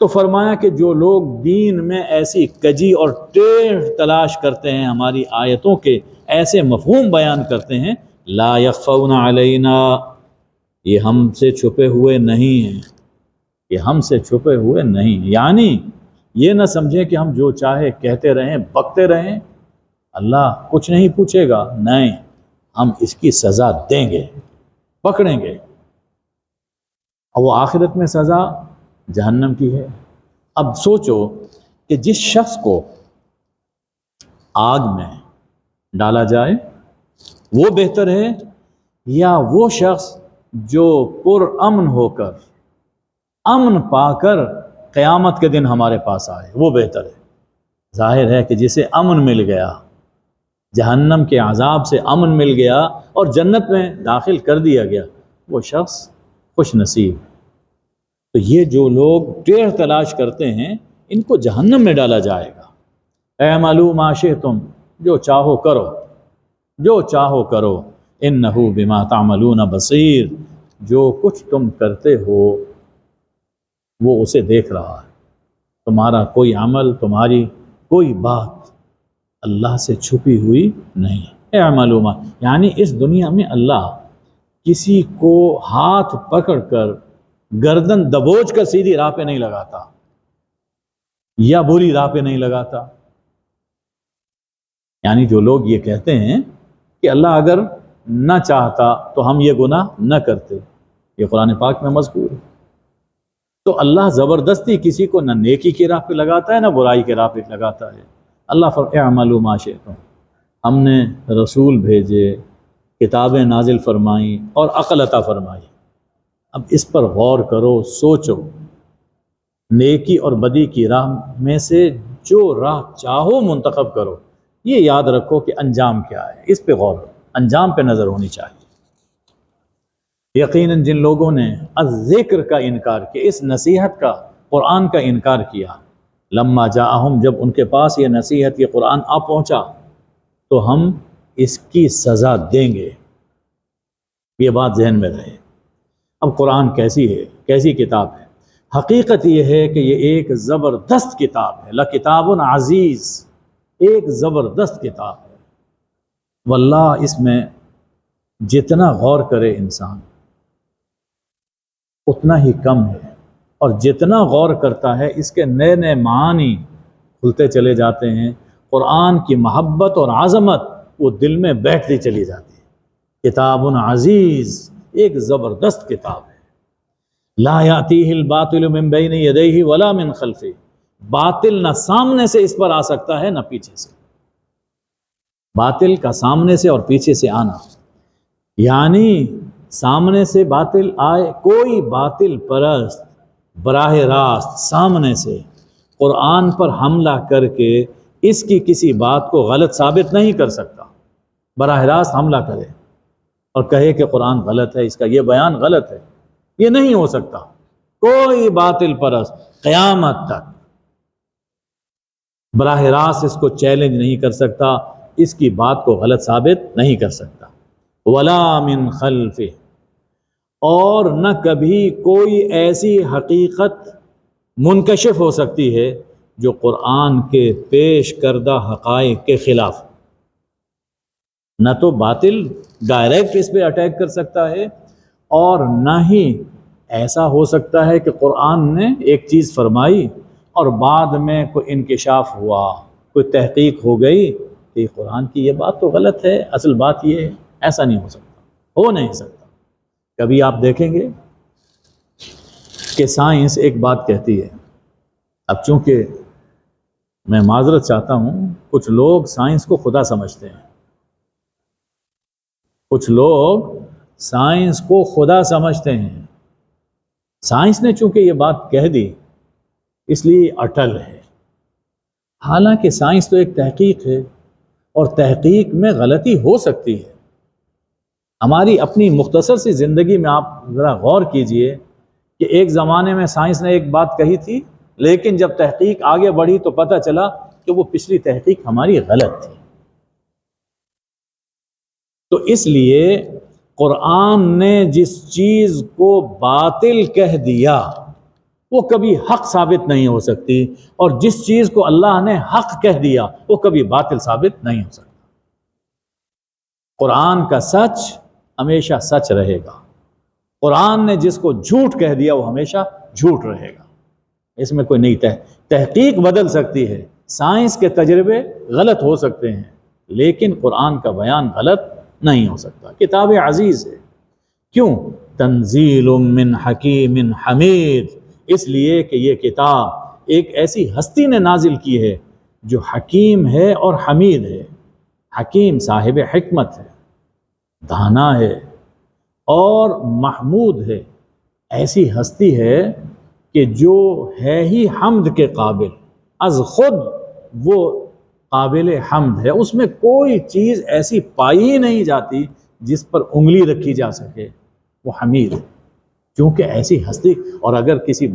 تو فرمایا کہ جو لوگ دین میں ایسی کجی اور ٹیڑھ تلاش کرتے ہیں، ہماری آیتوں کے ایسے مفہوم بیان کرتے ہیں، لا یخفون علینا، یہ ہم سے چھپے ہوئے نہیں ہیں، یہ ہم سے چھپے ہوئے نہیں. یعنی یہ نہ سمجھیں کہ ہم جو چاہے کہتے رہیں، بکتے رہیں، اللہ کچھ نہیں پوچھے گا. نہیں، ہم اس کی سزا دیں گے، پکڑیں گے، اور وہ آخرت میں سزا جہنم کی ہے. اب سوچو کہ جس شخص کو آگ میں ڈالا جائے وہ بہتر ہے، یا وہ شخص جو پر امن ہو کر، امن پا کر قیامت کے دن ہمارے پاس آئے، وہ بہتر ہے. ظاہر ہے کہ جسے امن مل گیا، جہنم کے عذاب سے امن مل گیا اور جنت میں داخل کر دیا گیا، وہ شخص خوش نصیب. تو یہ جو لوگ ٹیڑھ تلاش کرتے ہیں، ان کو جہنم میں ڈالا جائے گا. اعملوا ما شئتم، جو چاہو کرو، جو چاہو کرو، انہ بما تعملون بصیر، جو کچھ تم کرتے ہو وہ اسے دیکھ رہا ہے. تمہارا کوئی عمل، تمہاری کوئی بات اللہ سے چھپی ہوئی نہیں. اعملوا ما، یعنی اس دنیا میں اللہ کسی کو ہاتھ پکڑ کر گردن دبوچ کر سیدھی راہ پہ نہیں لگاتا یا بری راہ پہ نہیں لگاتا. یعنی جو لوگ یہ کہتے ہیں کہ اللہ اگر نہ چاہتا تو ہم یہ گناہ نہ کرتے، یہ قرآن پاک میں مذکور ہے. تو اللہ زبردستی کسی کو نہ نیکی کی راہ پہ لگاتا ہے، نہ برائی کی راہ پہ لگاتا ہے. اللہ اعملوا ما شئتم، ہم نے رسول بھیجے، کتابیں نازل فرمائیں اور عقل عطا فرمائی. اب اس پر غور کرو، سوچو، نیکی اور بدی کی راہ میں سے جو راہ چاہو منتخب کرو. یہ یاد رکھو کہ انجام کیا ہے، اس پہ غور، انجام پہ نظر ہونی چاہیے. یقیناً جن لوگوں نے الذکر کا انکار کیا، اس نصیحت کا، قرآن کا انکار کیا، لما جاءہم، جب ان کے پاس یہ نصیحت، یہ قرآن آ پہنچا، تو ہم اس کی سزا دیں گے. یہ بات ذہن میں رہے. اب قرآن کیسی ہے، کیسی کتاب ہے؟ حقیقت یہ ہے کہ یہ ایک زبردست کتاب ہے. لکتاب عزیز، ایک زبردست کتاب ہے. واللہ اس میں جتنا غور کرے انسان اتنا ہی کم ہے، اور جتنا غور کرتا ہے اس کے نئے نئے معانی کھلتے چلے جاتے ہیں. قرآن کی محبت اور عظمت وہ دل میں بیٹھتی چلی جاتی ہے. کتاب عزیز، ایک زبردست کتاب ہے، لا یاتیہ الباطل من بین یدیہ ولا من خلفہ، باطل نہ سامنے سے اس پر آ سکتا ہے نہ پیچھے سے، باطل کا سامنے سے اور پیچھے سے آنا، یعنی سامنے سے باطل آئے، کوئی باطل پرست براہ راست سامنے سے قرآن پر حملہ کر کے اس کی کسی بات کو غلط ثابت نہیں کر سکتا، براہ راست حملہ کرے اور کہے کہ قرآن غلط ہے، اس کا یہ بیان غلط ہے، یہ نہیں ہو سکتا۔ کوئی باطل پرست قیامت تک براہ راست اس کو چیلنج نہیں کر سکتا، اس کی بات کو غلط ثابت نہیں کر سکتا۔ ولا من خلفہ، اور نہ کبھی کوئی ایسی حقیقت منکشف ہو سکتی ہے جو قرآن کے پیش کردہ حقائق کے خلاف، نہ تو باطل ڈائریکٹ اس پہ اٹیک کر سکتا ہے، اور نہ ہی ایسا ہو سکتا ہے کہ قرآن نے ایک چیز فرمائی اور بعد میں کوئی انکشاف ہوا، کوئی تحقیق ہو گئی کہ قرآن کی یہ بات تو غلط ہے، اصل بات یہ ہے، ایسا نہیں ہو سکتا، ہو نہیں سکتا۔ کبھی آپ دیکھیں گے کہ سائنس ایک بات کہتی ہے، اب چونکہ میں معذرت چاہتا ہوں، کچھ لوگ سائنس کو خدا سمجھتے ہیں، کچھ لوگ سائنس کو خدا سمجھتے ہیں، سائنس نے چونکہ یہ بات کہہ دی اس لیے اٹل ہے، حالانکہ سائنس تو ایک تحقیق ہے، اور تحقیق میں غلطی ہو سکتی ہے۔ ہماری اپنی مختصر سی زندگی میں آپ ذرا غور کیجئے کہ ایک زمانے میں سائنس نے ایک بات کہی تھی، لیکن جب تحقیق آگے بڑھی تو پتہ چلا کہ وہ پچھلی تحقیق ہماری غلط تھی۔ تو اس لیے قرآن نے جس چیز کو باطل کہہ دیا وہ کبھی حق ثابت نہیں ہو سکتی، اور جس چیز کو اللہ نے حق کہہ دیا وہ کبھی باطل ثابت نہیں ہو سکتا۔ قرآن کا سچ ہمیشہ سچ رہے گا، قرآن نے جس کو جھوٹ کہہ دیا وہ ہمیشہ جھوٹ رہے گا، اس میں کوئی نئی تحقیق بدل سکتی ہے، سائنس کے تجربے غلط ہو سکتے ہیں، لیکن قرآن کا بیان غلط نہیں ہو سکتا۔ کتاب عزیز ہے، کیوں؟ تنزیل من حکیم حمید، اس لیے کہ یہ کتاب ایک ایسی ہستی نے نازل کی ہے جو حکیم ہے اور حمید ہے۔ حکیم صاحب حکمت ہے، دانا ہے، اور محمود ہے، ایسی ہستی ہے کہ جو ہے ہی حمد کے قابل، از خود وہ قابل حمد ہے، اس میں کوئی چیز ایسی پائی ہی نہیں جاتی جس پر انگلی رکھی جا سکے، وہ حمید ہے، کیونکہ ایسی ہستی۔ اور اگر کسی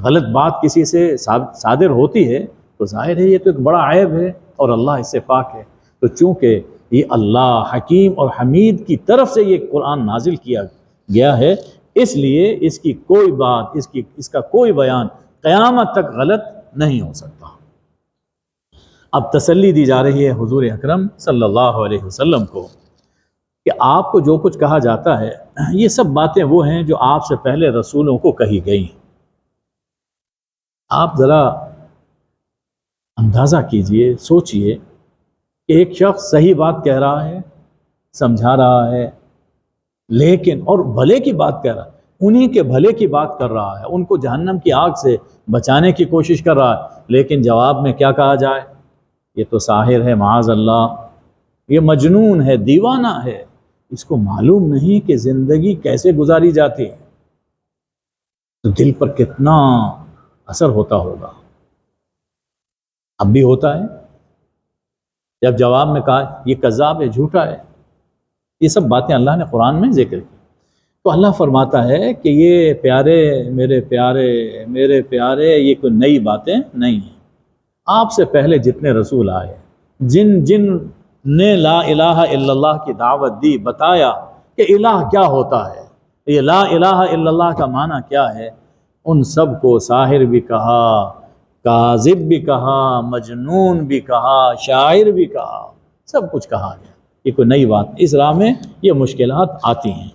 غلط بات کسی سے صادر ہوتی ہے تو ظاہر ہے یہ تو ایک بڑا عیب ہے، اور اللہ اس سے پاک ہے۔ تو چونکہ یہ اللہ حکیم اور حمید کی طرف سے یہ قرآن نازل کیا گیا ہے، اس لیے اس کی کوئی بات، اس کا کوئی بیان قیامت تک غلط نہیں ہو سکتا۔ اب تسلی دی جا رہی ہے حضور اکرم صلی اللہ علیہ وسلم کو کہ آپ کو جو کچھ کہا جاتا ہے یہ سب باتیں وہ ہیں جو آپ سے پہلے رسولوں کو کہی گئی ہیں۔ آپ ذرا اندازہ کیجئے، سوچئے کہ ایک شخص صحیح بات کہہ رہا ہے، سمجھا رہا ہے، لیکن اور بھلے کی بات کہہ رہا ہے، انہی کے بھلے کی بات کر رہا ہے، ان کو جہنم کی آگ سے بچانے کی کوشش کر رہا ہے، لیکن جواب میں کیا کہا جائے؟ یہ تو ساحر ہے، معاذ اللہ، یہ مجنون ہے، دیوانہ ہے، اس کو معلوم نہیں کہ زندگی کیسے گزاری جاتی ہے۔ تو دل پر کتنا اثر ہوتا ہوگا، اب بھی ہوتا ہے۔ جب جواب میں کہا یہ کذاب ہے، جھوٹا ہے، یہ سب باتیں اللہ نے قرآن میں ذکر کی، تو اللہ فرماتا ہے کہ یہ پیارے میرے پیارے یہ کوئی نئی باتیں نہیں ہیں۔ آپ سے پہلے جتنے رسول آئے، جن نے لا الہ الا اللہ کی دعوت دی، بتایا کہ الہ کیا ہوتا ہے، یہ لا الہ الا اللہ کا معنی کیا ہے، ان سب کو ساحر بھی کہا، کاذب بھی کہا، مجنون بھی کہا، شاعر بھی کہا، سب کچھ کہا گیا۔ یہ کوئی نئی بات، اس راہ میں یہ مشکلات آتی ہیں۔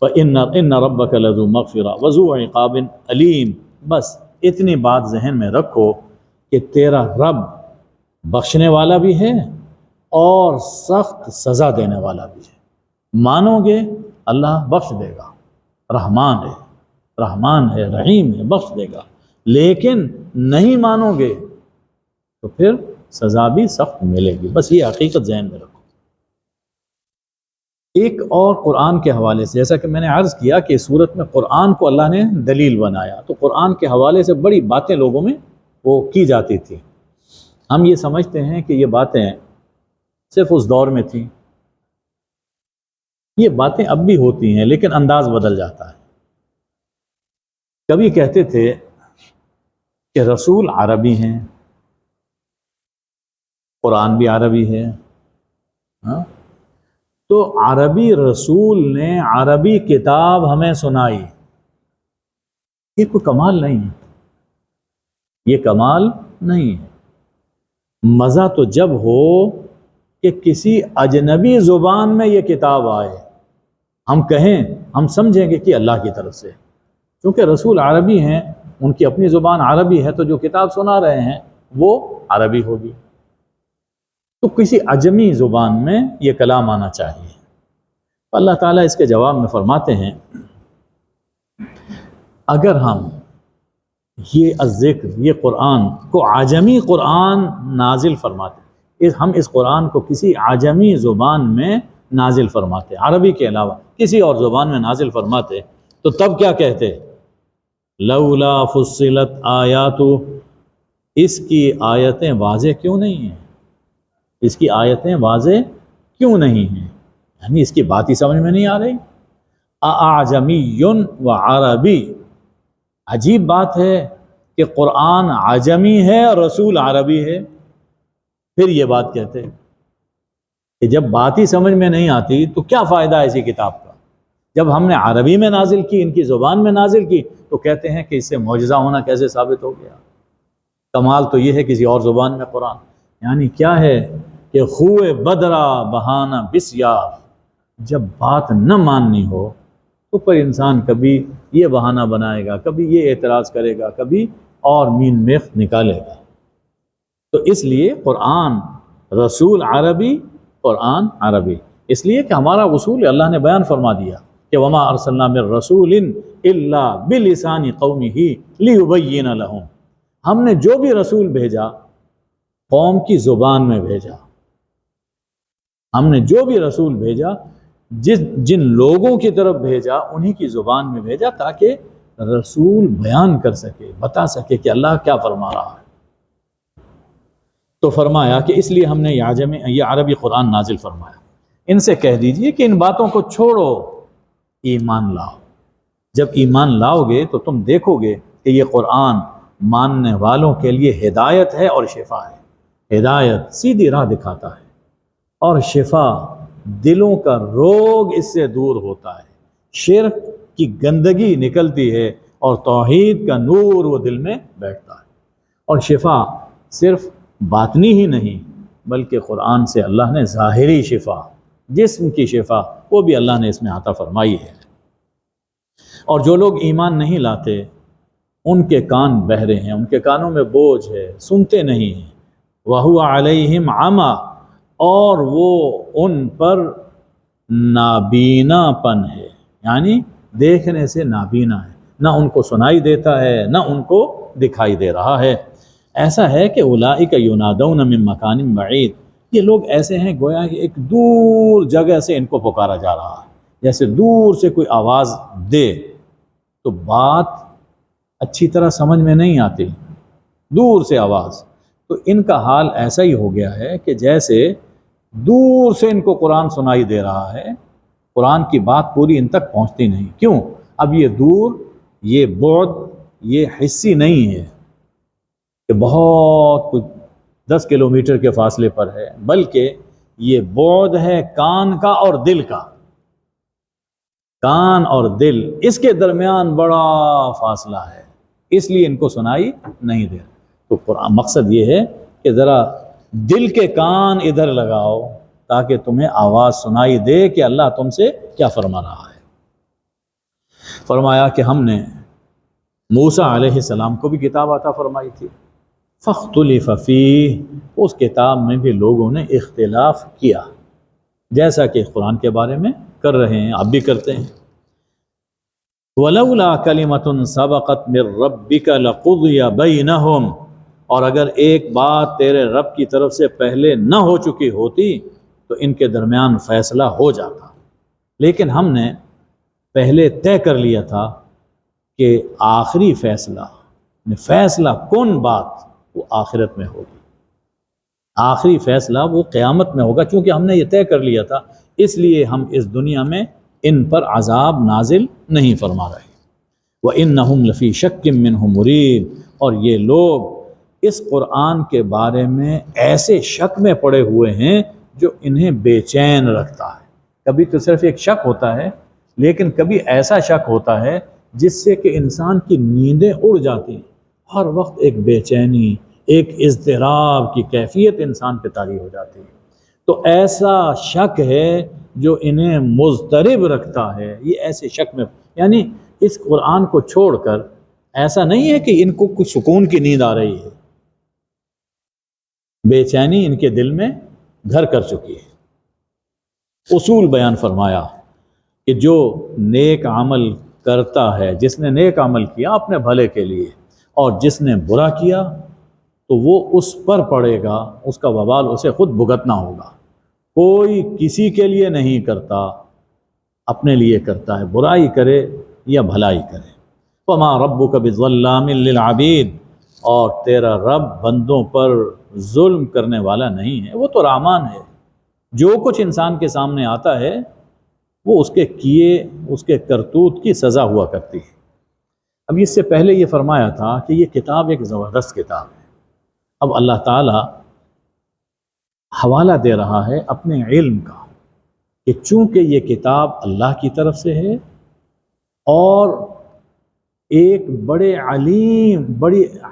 وَإِنَّ رَبَّكَ لَذُو مَغْفِرَةٍ وَذُو عِقَابٍ عَلِيمٍ، بس اتنی بات ذہن میں رکھو کہ تیرا رب بخشنے والا بھی ہے اور سخت سزا دینے والا بھی ہے۔ مانو گے اللہ بخش دے گا، رحمان ہے رحیم ہے، بخش دے گا، لیکن نہیں مانو گے تو پھر سزا بھی سخت ملے گی۔ بس یہ حقیقت ذہن میں رکھو۔ ایک اور قرآن کے حوالے سے، جیسا کہ میں نے عرض کیا کہ اس صورت میں قرآن کو اللہ نے دلیل بنایا، تو قرآن کے حوالے سے بڑی باتیں لوگوں میں وہ کی جاتی تھی۔ ہم یہ سمجھتے ہیں کہ یہ باتیں صرف اس دور میں تھیں، یہ باتیں اب بھی ہوتی ہیں لیکن انداز بدل جاتا ہے۔ کبھی کہتے تھے کہ رسول عربی ہیں، قرآن بھی عربی ہے، تو عربی رسول نے عربی کتاب ہمیں سنائی، یہ کوئی کمال نہیں ہے، یہ کمال نہیں ہے۔ مزہ تو جب ہو کہ کسی اجنبی زبان میں یہ کتاب آئے، ہم کہیں، ہم سمجھیں گے کہ اللہ کی طرف سے، کیونکہ رسول عربی ہیں، ان کی اپنی زبان عربی ہے، تو جو کتاب سنا رہے ہیں وہ عربی ہوگی، تو کسی عجمی زبان میں یہ کلام آنا چاہیے۔ اللہ تعالیٰ اس کے جواب میں فرماتے ہیں اگر ہم یہ الذکر، یہ قرآن کو عجمی قرآن نازل فرماتے، ہم اس قرآن کو کسی عجمی زبان میں نازل فرماتے، عربی کے علاوہ کسی اور زبان میں نازل فرماتے، تو تب کیا کہتے؟ لولا فصلت آیات، اس کی آیتیں واضح کیوں نہیں ہیں، اس کی آیتیں واضح کیوں نہیں ہیں، یعنی اس کی بات ہی سمجھ میں نہیں آ رہی۔ اعجمی و عربی، عجیب بات ہے کہ قرآن عجمی ہے اور رسول عربی ہے۔ پھر یہ بات کہتے کہ جب بات ہی سمجھ میں نہیں آتی تو کیا فائدہ ہے اسی کتاب کا؟ جب ہم نے عربی میں نازل کی، ان کی زبان میں نازل کی، تو کہتے ہیں کہ اس سے معجزہ ہونا کیسے ثابت ہو گیا؟ کمال تو یہ ہے کسی اور زبان میں قرآن، یعنی کیا ہے کہ خوئے بدرا بہانہ بسیار، جب بات نہ ماننی ہو تو پر انسان کبھی یہ بہانہ بنائے گا، کبھی یہ اعتراض کرے گا، کبھی اور مین میخ نکالے گا۔ تو اس لیے قرآن رسول عربی، قرآن عربی، اس لیے کہ ہمارا اصول اللہ نے بیان فرما دیا کہ وما ارسلنا من رسول الا بلسان قومہ لیبین لہم، ہم نے جو بھی رسول بھیجا قوم کی زبان میں بھیجا، ہم نے جو بھی رسول بھیجا جن لوگوں کی طرف بھیجا انہی کی زبان میں بھیجا، تاکہ رسول بیان کر سکے، بتا سکے کہ اللہ کیا فرما رہا ہے۔ تو فرمایا کہ اس لیے ہم نے یہ عربی قرآن نازل فرمایا۔ ان سے کہہ دیجئے کہ ان باتوں کو چھوڑو، ایمان لاؤ۔ جب ایمان لاؤ گے تو تم دیکھو گے کہ یہ قرآن ماننے والوں کے لیے ہدایت ہے اور شفا ہے۔ ہدایت سیدھی راہ دکھاتا ہے، اور شفا دلوں کا روگ اس سے دور ہوتا ہے، شرک کی گندگی نکلتی ہے اور توحید کا نور وہ دل میں بیٹھتا ہے۔ اور شفا صرف باطنی ہی نہیں بلکہ قرآن سے اللہ نے ظاہری شفا، جسم کی شفا، وہ بھی اللہ نے اس میں عطا فرمائی ہے۔ اور جو لوگ ایمان نہیں لاتے ان کے کان بہرے ہیں، ان کے کانوں میں بوجھ ہے، سنتے نہیں ہیں۔ وَهُوَ عَلَيْهِمْ عَمَى، اور وہ ان پر نابینا پن ہے، یعنی دیکھنے سے نابینا ہے، نہ ان کو سنائی دیتا ہے نہ ان کو دکھائی دے رہا ہے۔ ایسا ہے کہ اولئک ینادون من مکان بعید، یہ لوگ ایسے ہیں گویا کہ ایک دور جگہ سے ان کو پکارا جا رہا ہے، جیسے دور سے کوئی آواز دے تو بات اچھی طرح سمجھ میں نہیں آتی، دور سے آواز، تو ان کا حال ایسا ہی ہو گیا ہے کہ جیسے دور سے ان کو قرآن سنائی دے رہا ہے، قرآن کی بات پوری ان تک پہنچتی نہیں۔ کیوں؟ اب یہ دور، یہ بعد، یہ حسی نہیں ہے کہ بہت کچھ 10 کلومیٹر کے فاصلے پر ہے، بلکہ یہ بعد ہے کان کا اور دل کا، کان اور دل، اس کے درمیان بڑا فاصلہ ہے، اس لیے ان کو سنائی نہیں دے۔ تو قرآن مقصد یہ ہے کہ ذرا دل کے کان ادھر لگاؤ تاکہ تمہیں آواز سنائی دے کہ اللہ تم سے کیا فرما رہا ہے۔ فرمایا کہ ہم نے موسیٰ علیہ السلام کو بھی کتاب عطا فرمائی تھی، فاختلف فیہ، اس کتاب میں بھی لوگوں نے اختلاف کیا، جیسا کہ قرآن کے بارے میں کر رہے ہیں، آپ بھی کرتے ہیں۔ وَلَوْلَا كَلِمَةٌ سَبَقَتْ مِن رَبِّكَ لَقُضِيَ بَيْنَهُمْ، اور اگر ایک بات تیرے رب کی طرف سے پہلے نہ ہو چکی ہوتی تو ان کے درمیان فیصلہ ہو جاتا، لیکن ہم نے پہلے طے کر لیا تھا کہ آخری فیصلہ کن بات وہ آخرت میں ہوگی، آخری فیصلہ وہ قیامت میں ہوگا، کیونکہ ہم نے یہ طے کر لیا تھا، اس لیے ہم اس دنیا میں ان پر عذاب نازل نہیں فرما رہے۔ وَإِنَّهُمْ لَفِي شَكٍّ مِّنْهُ مُرِيبٍ، اور یہ لوگ اس قرآن کے بارے میں ایسے شک میں پڑے ہوئے ہیں جو انہیں بے چین رکھتا ہے۔ کبھی تو صرف ایک شک ہوتا ہے، لیکن کبھی ایسا شک ہوتا ہے جس سے کہ انسان کی نیندیں اڑ جاتی ہیں، ہر وقت ایک بے چینی، ایک اضطراب کی کیفیت انسان پہ طاری ہو جاتی ہے۔ تو ایسا شک ہے جو انہیں مضطرب رکھتا ہے، یہ ایسے شک میں، یعنی اس قرآن کو چھوڑ کر ایسا نہیں ہے کہ ان کو کچھ سکون کی نیند آ رہی ہے، بے چینی ان کے دل میں گھر کر چکی ہے۔ اصول بیان فرمایا کہ جو نیک عمل کرتا ہے، جس نے نیک عمل کیا اپنے بھلے کے لیے، اور جس نے برا کیا تو وہ اس پر پڑے گا، اس کا وبال اسے خود بھگتنا ہوگا۔ کوئی کسی کے لیے نہیں کرتا، اپنے لیے کرتا ہے، برائی کرے یا بھلائی کرے۔ وَمَا رَبُّكَ بِظَلَّامٍ لِّلْعَبِيدِ، اور تیرا رب بندوں پر ظلم کرنے والا نہیں ہے، وہ تو رحمان ہے، جو کچھ انسان کے سامنے آتا ہے وہ اس کے کیے، اس کے کرتوت کی سزا ہوا کرتی ہے۔ اب اس سے پہلے یہ فرمایا تھا کہ یہ کتاب ایک زبردست کتاب ہے۔ اب اللہ تعالی حوالہ دے رہا ہے اپنے علم کا کہ چونکہ یہ کتاب اللہ کی طرف سے ہے اور ایک بڑے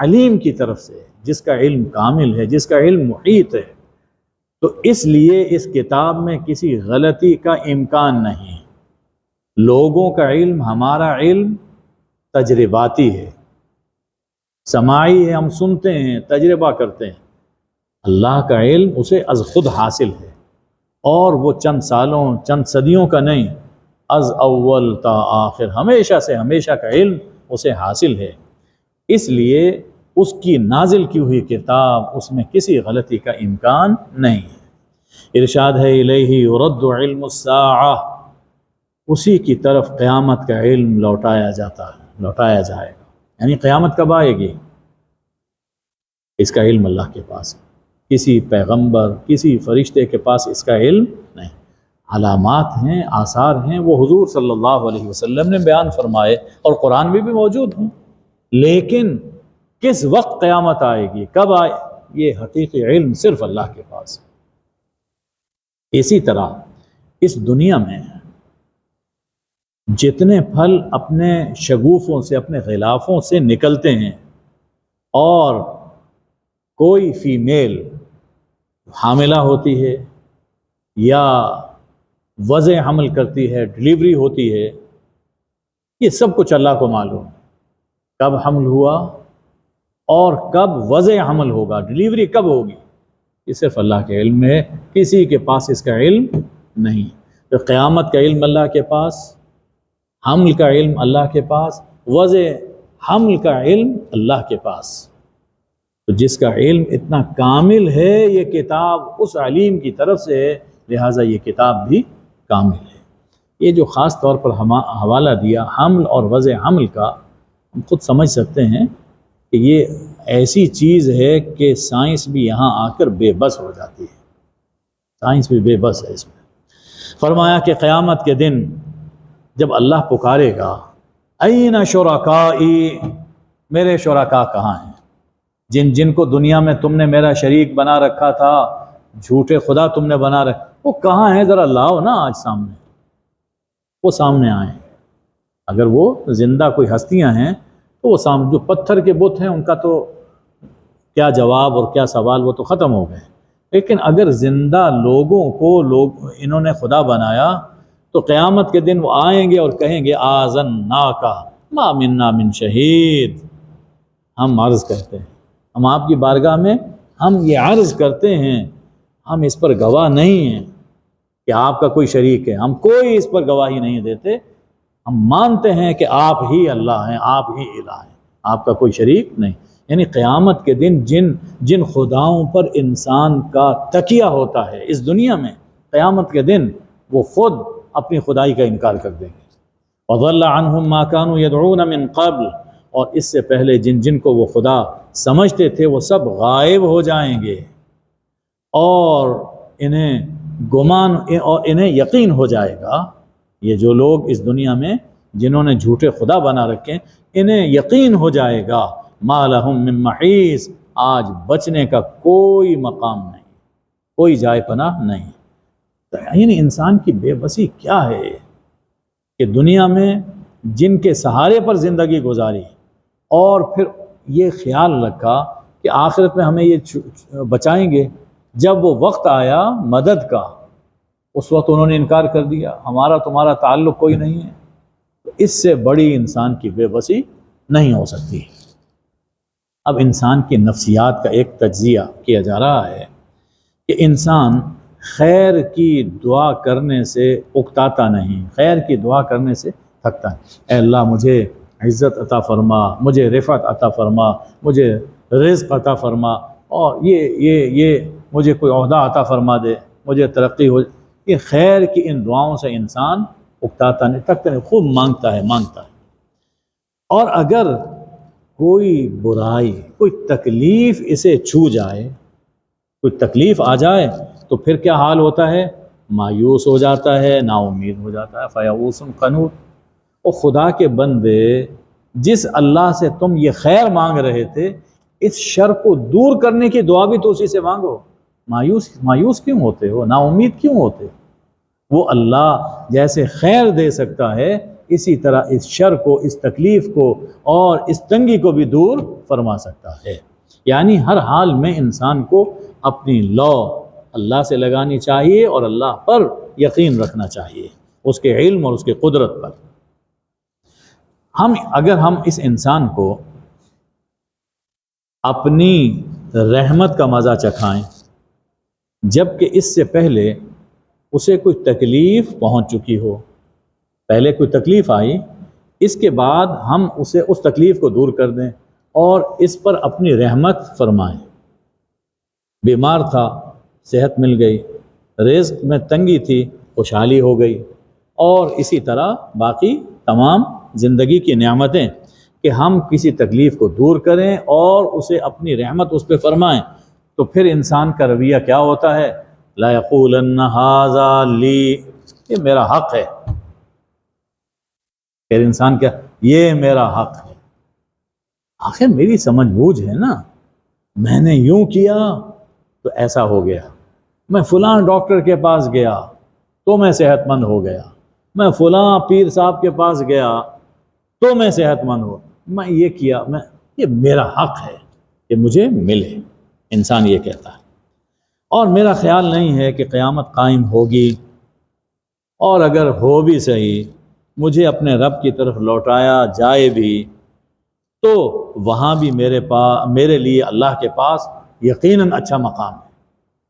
علیم کی طرف سے ہے، جس کا علم کامل ہے، جس کا علم محیط ہے، تو اس لیے اس کتاب میں کسی غلطی کا امکان نہیں۔ لوگوں کا علم، ہمارا علم تجرباتی ہے، سماعی ہے، ہم سنتے ہیں، تجربہ کرتے ہیں۔ اللہ کا علم اسے از خود حاصل ہے، اور وہ چند سالوں، چند صدیوں کا نہیں، از اول تا آخر، ہمیشہ سے ہمیشہ کا علم اسے حاصل ہے۔ اس لیے اس کی نازل کی ہوئی کتاب، اس میں کسی غلطی کا امکان نہیں ہے۔ ارشاد ہے الیہ یرد علم الساعہ، اسی کی طرف قیامت کا علم لوٹایا جائے گا۔ یعنی قیامت کب آئے گی؟ اس کا علم اللہ کے پاس ہے، کسی پیغمبر، کسی فرشتے کے پاس اس کا علم نہیں۔ علامات ہیں، آثار ہیں، وہ حضور صلی اللہ علیہ وسلم نے بیان فرمائے اور قرآن میں بھی موجود ہیں، لیکن کس وقت قیامت آئے گی، کب آئے، یہ حقیقی علم صرف اللہ کے پاس ہے۔ اسی طرح اس دنیا میں جتنے پھل اپنے شگوفوں سے، اپنے غلافوں سے نکلتے ہیں، اور کوئی فیمیل حاملہ ہوتی ہے یا وضع حمل کرتی ہے، ڈلیوری ہوتی ہے، یہ سب کچھ اللہ کو معلوم ہے، کب حمل ہوا اور کب وضع حمل ہوگا، ڈلیوری کب ہوگی، یہ صرف اللہ کے علم میں ہے، کسی کے پاس اس کا علم نہیں۔ تو قیامت کا علم اللہ کے پاس، حمل کا علم اللہ کے پاس، وضع حمل کا علم اللہ کے پاس۔ تو جس کا علم اتنا کامل ہے، یہ کتاب اس علیم کی طرف سے ہے، لہٰذا یہ کتاب بھی کامل ہے۔ یہ جو خاص طور پر حوالہ دیا حمل اور وضع حمل کا، ہم خود سمجھ سکتے ہیں کہ یہ ایسی چیز ہے کہ سائنس بھی یہاں آ کر بے بس ہو جاتی ہے، سائنس بھی بے بس ہے اس میں۔ فرمایا کہ قیامت کے دن جب اللہ پکارے گا، این شرکائی، میرے شرکا کہاں ہیں، جن کو دنیا میں تم نے میرا شریک بنا رکھا تھا، جھوٹے خدا تم نے بنا رکھا، وہ کہاں ہیں، ذرا لاؤ نا آج سامنے، وہ سامنے آئیں۔ اگر وہ زندہ کوئی ہستیاں ہیں تو وہ سامنے، جو پتھر کے بت ہیں ان کا تو کیا جواب اور کیا سوال، وہ تو ختم ہو گئے، لیکن اگر زندہ لوگوں کو انہوں نے خدا بنایا تو قیامت کے دن وہ آئیں گے اور کہیں گے آذناکا ما منا من شہید، ہم عرض کرتے ہیں، ہم آپ کی بارگاہ میں ہم یہ عرض کرتے ہیں، ہم اس پر گواہ نہیں ہیں کہ آپ کا کوئی شریک ہے، ہم کوئی اس پر گواہی نہیں دیتے، ہم مانتے ہیں کہ آپ ہی اللہ ہیں، آپ ہی الہ ہیں، آپ کا کوئی شریک نہیں۔ یعنی قیامت کے دن جن خداؤں پر انسان کا تکیہ ہوتا ہے اس دنیا میں، قیامت کے دن وہ خود اپنی خدائی کا انکار کر دیں گے۔ وَضَلَّ عَنْهُمْ مَا كَانُوا يَدْعُونَ مِن قَبْلِ، اور اس سے پہلے جن کو وہ خدا سمجھتے تھے وہ سب غائب ہو جائیں گے، اور انہیں یقین ہو جائے گا، یہ جو لوگ اس دنیا میں جنہوں نے جھوٹے خدا بنا رکھے انہیں یقین ہو جائے گا مَا لَهُم مِّن مَحِيصٍ، آج بچنے کا کوئی مقام نہیں، کوئی جائے پناہ نہیں۔ یعنی انسان کی بے بسی کیا ہے کہ دنیا میں جن کے سہارے پر زندگی گزاری، اور پھر یہ خیال رکھا کہ آخرت میں ہمیں یہ بچائیں گے، جب وہ وقت آیا مدد کا اس وقت انہوں نے انکار کر دیا، ہمارا تمہارا تعلق کوئی نہیں ہے۔ تو اس سے بڑی انسان کی بے بسی نہیں ہو سکتی۔ اب انسان کی نفسیات کا ایک تجزیہ کیا جا رہا ہے کہ انسان خیر کی دعا کرنے سے اکتاتا نہیں، خیر کی دعا کرنے سے تھکتا نہیں۔ اے اللہ مجھے عزت عطا فرما، مجھے رفعت عطا فرما، مجھے رزق عطا فرما، اور یہ مجھے کوئی عہدہ عطا فرما دے، مجھے ترقی ہو۔ یہ خیر کی ان دعاؤں سے انسان اکتاتا نہیں، تھکتا نہیں، خوب مانگتا ہے۔ اور اگر کوئی برائی، کوئی تکلیف اسے چھو جائے، کوئی تکلیف آ جائے، تو پھر کیا حال ہوتا ہے؟ مایوس ہو جاتا ہے، نا امید ہو جاتا ہے۔ فیئوس قنوط۔ اور خدا کے بندے، جس اللہ سے تم یہ خیر مانگ رہے تھے، اس شر کو دور کرنے کی دعا بھی تو اسی سے مانگو۔ مایوس کیوں ہوتے ہو، نا امید کیوں ہوتے ہو؟ وہ اللہ جیسے خیر دے سکتا ہے، اسی طرح اس شر کو، اس تکلیف کو اور اس تنگی کو بھی دور فرما سکتا ہے۔ یعنی ہر حال میں انسان کو اپنی لو اللہ سے لگانی چاہیے اور اللہ پر یقین رکھنا چاہیے، اس کے علم اور اس کے قدرت پر۔ اگر ہم اس انسان کو اپنی رحمت کا مزہ چکھائیں، جبکہ اس سے پہلے اسے کوئی تکلیف پہنچ چکی ہو، پہلے کوئی تکلیف آئی، اس کے بعد ہم اسے اس تکلیف کو دور کر دیں اور اس پر اپنی رحمت فرمائیں۔ بیمار تھا، صحت مل گئی، رزق میں تنگی تھی، خوشحالی ہو گئی، اور اسی طرح باقی تمام زندگی کی نعمتیں، کہ ہم کسی تکلیف کو دور کریں اور اسے اپنی رحمت اس پہ فرمائیں۔ تو پھر انسان کا رویہ کیا ہوتا ہے؟ لا یقولن ھذا لی، یہ میرا حق ہے۔ پھر انسان کیا؟ یہ میرا حق ہے، آخر میری سمجھ بوجھ ہے نا، میں نے یوں کیا تو ایسا ہو گیا، میں فلاں ڈاکٹر کے پاس گیا تو میں صحت مند ہو گیا، میں فلاں پیر صاحب کے پاس گیا تو میں صحت مند ہو، میں یہ کیا، یہ میرا حق ہے کہ مجھے ملے، انسان یہ کہتا ہے۔ اور میرا خیال نہیں ہے کہ قیامت قائم ہوگی، اور اگر ہو بھی صحیح، مجھے اپنے رب کی طرف لوٹایا جائے بھی، تو وہاں بھی میرے لیے اللہ کے پاس یقیناً اچھا مقام ہے،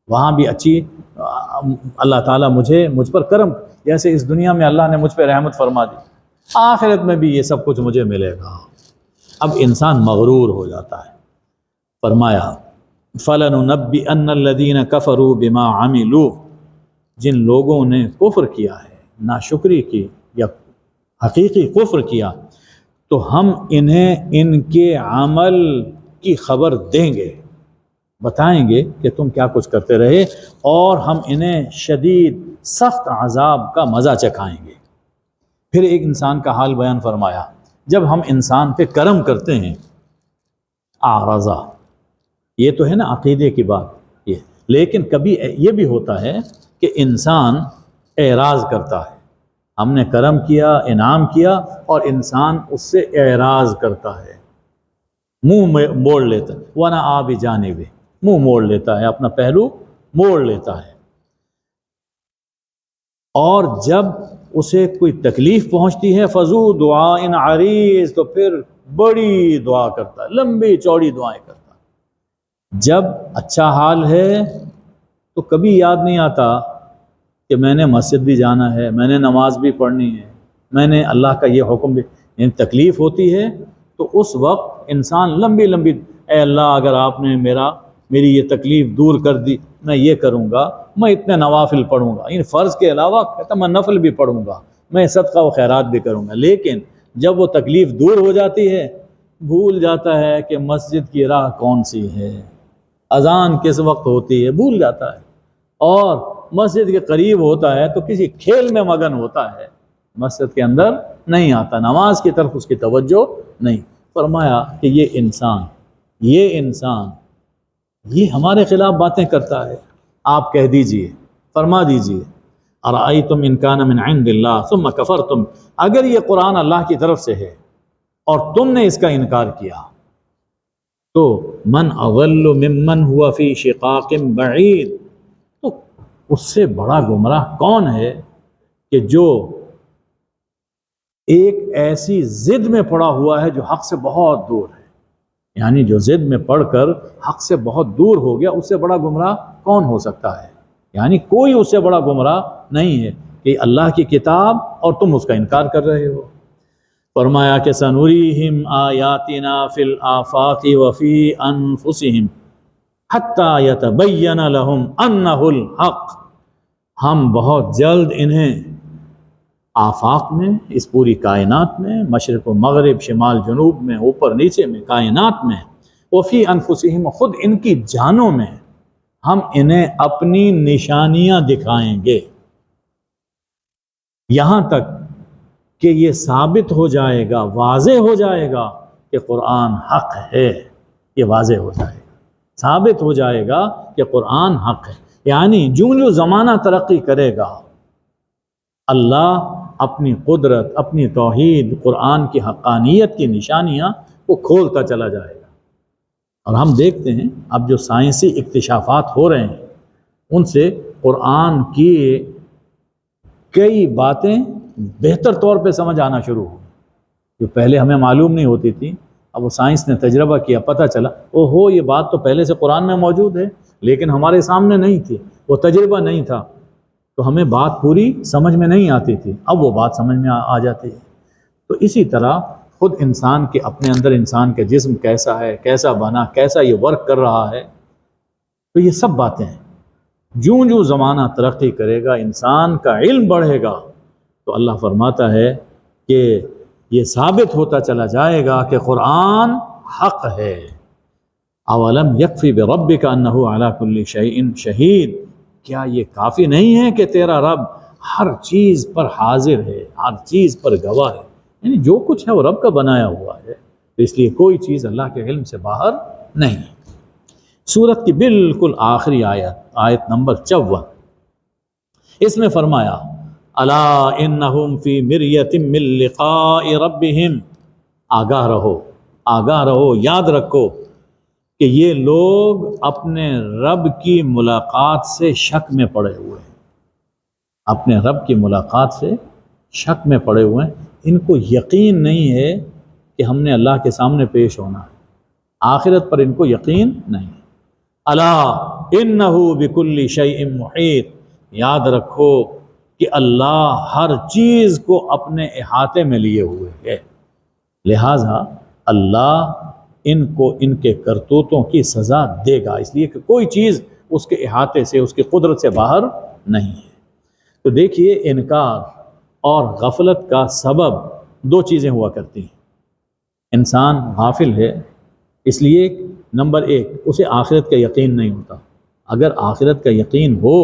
وہاں بھی اچھی، اللہ تعالیٰ مجھ پر کرم، جیسے اس دنیا میں اللہ نے مجھ پہ رحمت فرما دی، آخرت میں بھی یہ سب کچھ مجھے ملے گا۔ اب انسان مغرور ہو جاتا ہے۔ فرمایا فَلَنُنَبِّئَنَّ الَّذِينَ كَفَرُوا بِمَا عَمِلُوا، جن لوگوں نے کفر کیا ہے، ناشکری کی یا حقیقی کفر کیا، تو ہم انہیں ان کے عمل کی خبر دیں گے، بتائیں گے کہ تم کیا کچھ کرتے رہے، اور ہم انہیں شدید سخت عذاب کا مزہ چکھائیں گے۔ پھر ایک انسان کا حال بیان فرمایا، جب ہم انسان پہ کرم کرتے ہیں، اعرضا، یہ تو ہے نا عقیدے کی بات یہ، لیکن کبھی یہ بھی ہوتا ہے کہ انسان اعراض کرتا ہے، ہم نے کرم کیا، انعام کیا، اور انسان اس سے اعراض کرتا ہے، منہ موڑ لیتا ہے، وَنَا آبِ جانب، منہ موڑ لیتا ہے، اپنا پہلو موڑ لیتا ہے، اور جب اسے کوئی تکلیف پہنچتی ہے فَذُو دُعَاءٍ عَرِيضٍ، تو پھر بڑی دعا کرتا ہے، لمبی چوڑی دعائیں کرتا ہے۔ جب اچھا حال ہے تو کبھی یاد نہیں آتا کہ میں نے مسجد بھی جانا ہے، میں نے نماز بھی پڑھنی ہے، میں نے اللہ کا یہ حکم بھی، یعنی تکلیف ہوتی ہے تو اس وقت انسان لمبی لمبی، اے اللہ اگر آپ نے میری یہ تکلیف دور کر دی، میں یہ کروں گا، میں اتنے نوافل پڑھوں گا، ان فرض کے علاوہ کہتا میں نفل بھی پڑھوں گا، میں صدقہ و خیرات بھی کروں گا۔ لیکن جب وہ تکلیف دور ہو جاتی ہے بھول جاتا ہے کہ مسجد کی راہ کون سی ہے، اذان کس وقت ہوتی ہے، بھول جاتا ہے، اور مسجد کے قریب ہوتا ہے تو کسی کھیل میں مگن ہوتا ہے، مسجد کے اندر نہیں آتا، نماز کی طرف اس کی توجہ نہیں۔ فرمایا کہ یہ انسان یہ ہمارے خلاف باتیں کرتا ہے، آپ کہہ دیجئے، فرما دیجئے، ارأیتم ان کان من عند اللہ ثم کفرتم، اگر یہ قرآن اللہ کی طرف سے ہے اور تم نے اس کا انکار کیا تو من اضل ممن هو فی شقاق بعید، تو اس سے بڑا گمراہ کون ہے کہ جو ایک ایسی ضد میں پڑا ہوا ہے جو حق سے بہت دور ہے، یعنی جو ضد میں پڑھ کر حق سے بہت دور ہو گیا، اس سے بڑا گمراہ کون ہو سکتا ہے؟ یعنی کوئی اس سے بڑا گمراہ نہیں ہے کہ اللہ کی کتاب اور تم اس کا انکار کر رہے ہو۔ فرمایا کہ سنوریہم آیاتنا فی الآفاق وفی انفسہم حتی یتبین لہم انہ الحق، ہم بہت جلد انہیں آفاق میں، اس پوری کائنات میں، مشرق و مغرب، شمال جنوب میں، اوپر نیچے میں، کائنات میں، وفی انفسہم، خود ان کی جانوں میں، ہم انہیں اپنی نشانیاں دکھائیں گے، یہاں تک کہ یہ ثابت ہو جائے گا، واضح ہو جائے گا کہ قرآن حق ہے، یہ واضح ہو جائے گا، ثابت ہو جائے گا کہ قرآن حق ہے۔ یعنی جو زمانہ ترقی کرے گا، اللہ اپنی قدرت، اپنی توحید، قرآن کی حقانیت کی نشانیاں وہ کھولتا چلا جائے گا۔ اور ہم دیکھتے ہیں اب جو سائنسی اکتشافات ہو رہے ہیں ان سے قرآن کی کئی باتیں بہتر طور پہ سمجھ آنا شروع ہوئی، جو پہلے ہمیں معلوم نہیں ہوتی تھی، اب وہ سائنس نے تجربہ کیا، پتہ چلا یہ بات تو پہلے سے قرآن میں موجود ہے لیکن ہمارے سامنے نہیں تھی، وہ تجربہ نہیں تھا، تو ہمیں بات پوری سمجھ میں نہیں آتی تھی، اب وہ بات سمجھ میں آ جاتی ہے۔ تو اسی طرح خود انسان کے اپنے اندر انسان کا جسم کیسا ہے، کیسا بنا، کیسا یہ ورک کر رہا ہے، تو یہ سب باتیں ہیں۔ جو زمانہ ترقی کرے گا، انسان کا علم بڑھے گا، تو اللہ فرماتا ہے کہ یہ ثابت ہوتا چلا جائے گا کہ قرآن حق ہے۔ اولم یکفی بربک انہ علی کل شیء شہید، کیا یہ کافی نہیں ہے کہ تیرا رب ہر چیز پر حاضر ہے، ہر چیز پر گواہ ہے، یعنی جو کچھ ہے وہ رب کا بنایا ہوا ہے، اس لیے کوئی چیز اللہ کے علم سے باہر نہیں ہے۔ سورت کی بالکل آخری آیت نمبر 54، اس میں فرمایا الا انہم فی مریۃ من لقاء ربہم، آگاہ رہو، یاد رکھو کہ یہ لوگ اپنے رب کی ملاقات سے شک میں پڑے ہوئے ہیں، اپنے رب کی ملاقات سے شک میں پڑے ہوئے ہیں، ان کو یقین نہیں ہے کہ ہم نے اللہ کے سامنے پیش ہونا ہے، آخرت پر ان کو یقین نہیں ہے۔ الا انہ بکل شیء محیط، یاد رکھو کہ اللہ ہر چیز کو اپنے احاطے میں لیے ہوئے ہے، لہٰذا اللہ ان کو ان کے کرتوتوں کی سزا دے گا، اس لیے کہ کوئی چیز اس کے احاطے سے، اس کی قدرت سے باہر نہیں ہے۔ تو دیکھیے انکار اور غفلت کا سبب دو چیزیں ہوا کرتی ہیں۔ انسان غافل ہے اس لیے نمبر ایک اسے آخرت کا یقین نہیں ہوتا، اگر آخرت کا یقین ہو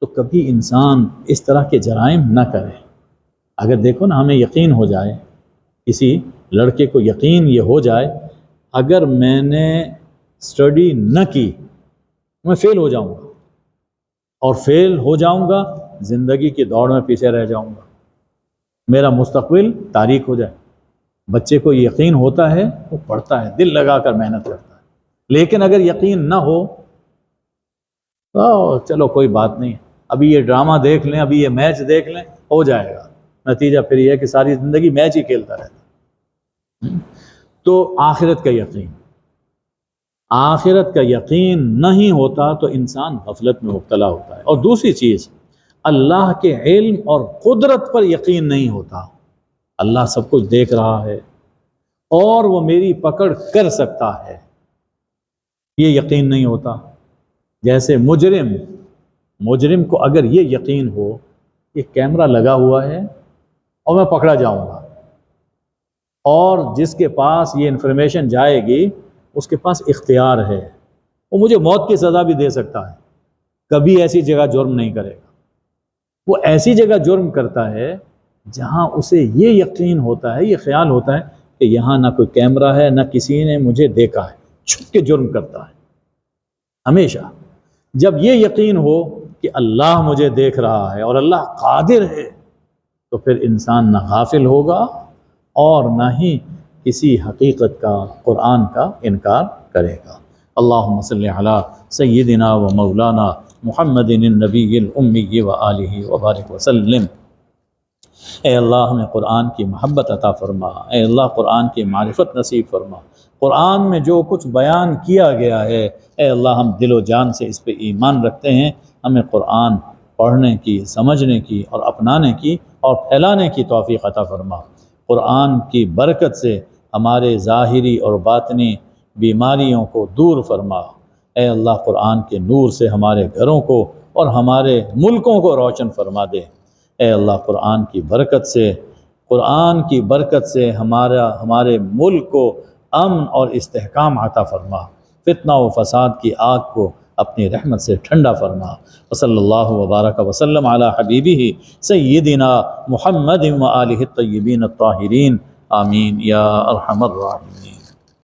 تو کبھی انسان اس طرح کے جرائم نہ کرے۔ اگر دیکھو نا، ہمیں یقین ہو جائے، کسی لڑکے کو یقین یہ ہو جائے اگر میں نے اسٹڈی نہ کی میں فیل ہو جاؤں گا، اور فیل ہو جاؤں گا زندگی کی دوڑ میں پیچھے رہ جاؤں گا، میرا مستقبل تاریک ہو جائے۔ بچے کو یقین ہوتا ہے وہ پڑھتا ہے، دل لگا کر محنت کرتا ہے، لیکن اگر یقین نہ ہو تو چلو کوئی بات نہیں، ابھی یہ ڈرامہ دیکھ لیں، ابھی یہ میچ دیکھ لیں، ہو جائے گا، نتیجہ پھر یہ ہے کہ ساری زندگی میچ ہی کھیلتا رہتا۔ تو آخرت کا یقین نہیں ہوتا تو انسان غفلت میں مبتلا ہوتا ہے۔ اور دوسری چیز، اللہ کے علم اور قدرت پر یقین نہیں ہوتا، اللہ سب کچھ دیکھ رہا ہے اور وہ میری پکڑ کر سکتا ہے، یہ یقین نہیں ہوتا۔ جیسے مجرم کو اگر یہ یقین ہو کہ کیمرہ لگا ہوا ہے اور میں پکڑا جاؤں گا، اور جس کے پاس یہ انفارمیشن جائے گی اس کے پاس اختیار ہے، وہ مجھے موت کی سزا بھی دے سکتا ہے، کبھی ایسی جگہ جرم نہیں کرے گا۔ وہ ایسی جگہ جرم کرتا ہے جہاں اسے یہ یقین ہوتا ہے، یہ خیال ہوتا ہے کہ یہاں نہ کوئی کیمرہ ہے، نہ کسی نے مجھے دیکھا ہے، چھپ کے جرم کرتا ہے۔ ہمیشہ جب یہ یقین ہو کہ اللہ مجھے دیکھ رہا ہے اور اللہ قادر ہے، تو پھر انسان نہ غافل ہوگا اور نہ ہی کسی حقیقت کا، قرآن کا انکار کرے گا۔ اللہم صلی علی سیدنا و مولانا محمد النبی الامی و آلہ وبارک وسلم۔ اے اللہ ہمیں قرآن کی محبت عطا فرما، اے اللہ قرآن کی معرفت نصیب فرما۔ قرآن میں جو کچھ بیان کیا گیا ہے اے اللہ ہم دل و جان سے اس پہ ایمان رکھتے ہیں، ہمیں قرآن پڑھنے کی، سمجھنے کی اور اپنانے کی اور پھیلانے کی توفیق عطا فرما۔ قرآن کی برکت سے ہمارے ظاہری اور باطنی بیماریوں کو دور فرما۔ اے اللہ قرآن کے نور سے ہمارے گھروں کو اور ہمارے ملکوں کو روشن فرما دے۔ اے اللہ قرآن کی برکت سے ہمارے ملک کو امن اور استحکام عطا فرما، فتنہ و فساد کی آگ کو اپنی رحمت سے ٹھنڈا فرما۔ وصلی اللہ وبارک وسلم علی حبیبہ سیدنا محمد و آلہ الطیبین الطاہرین، آمین یا ارحم الراحمین۔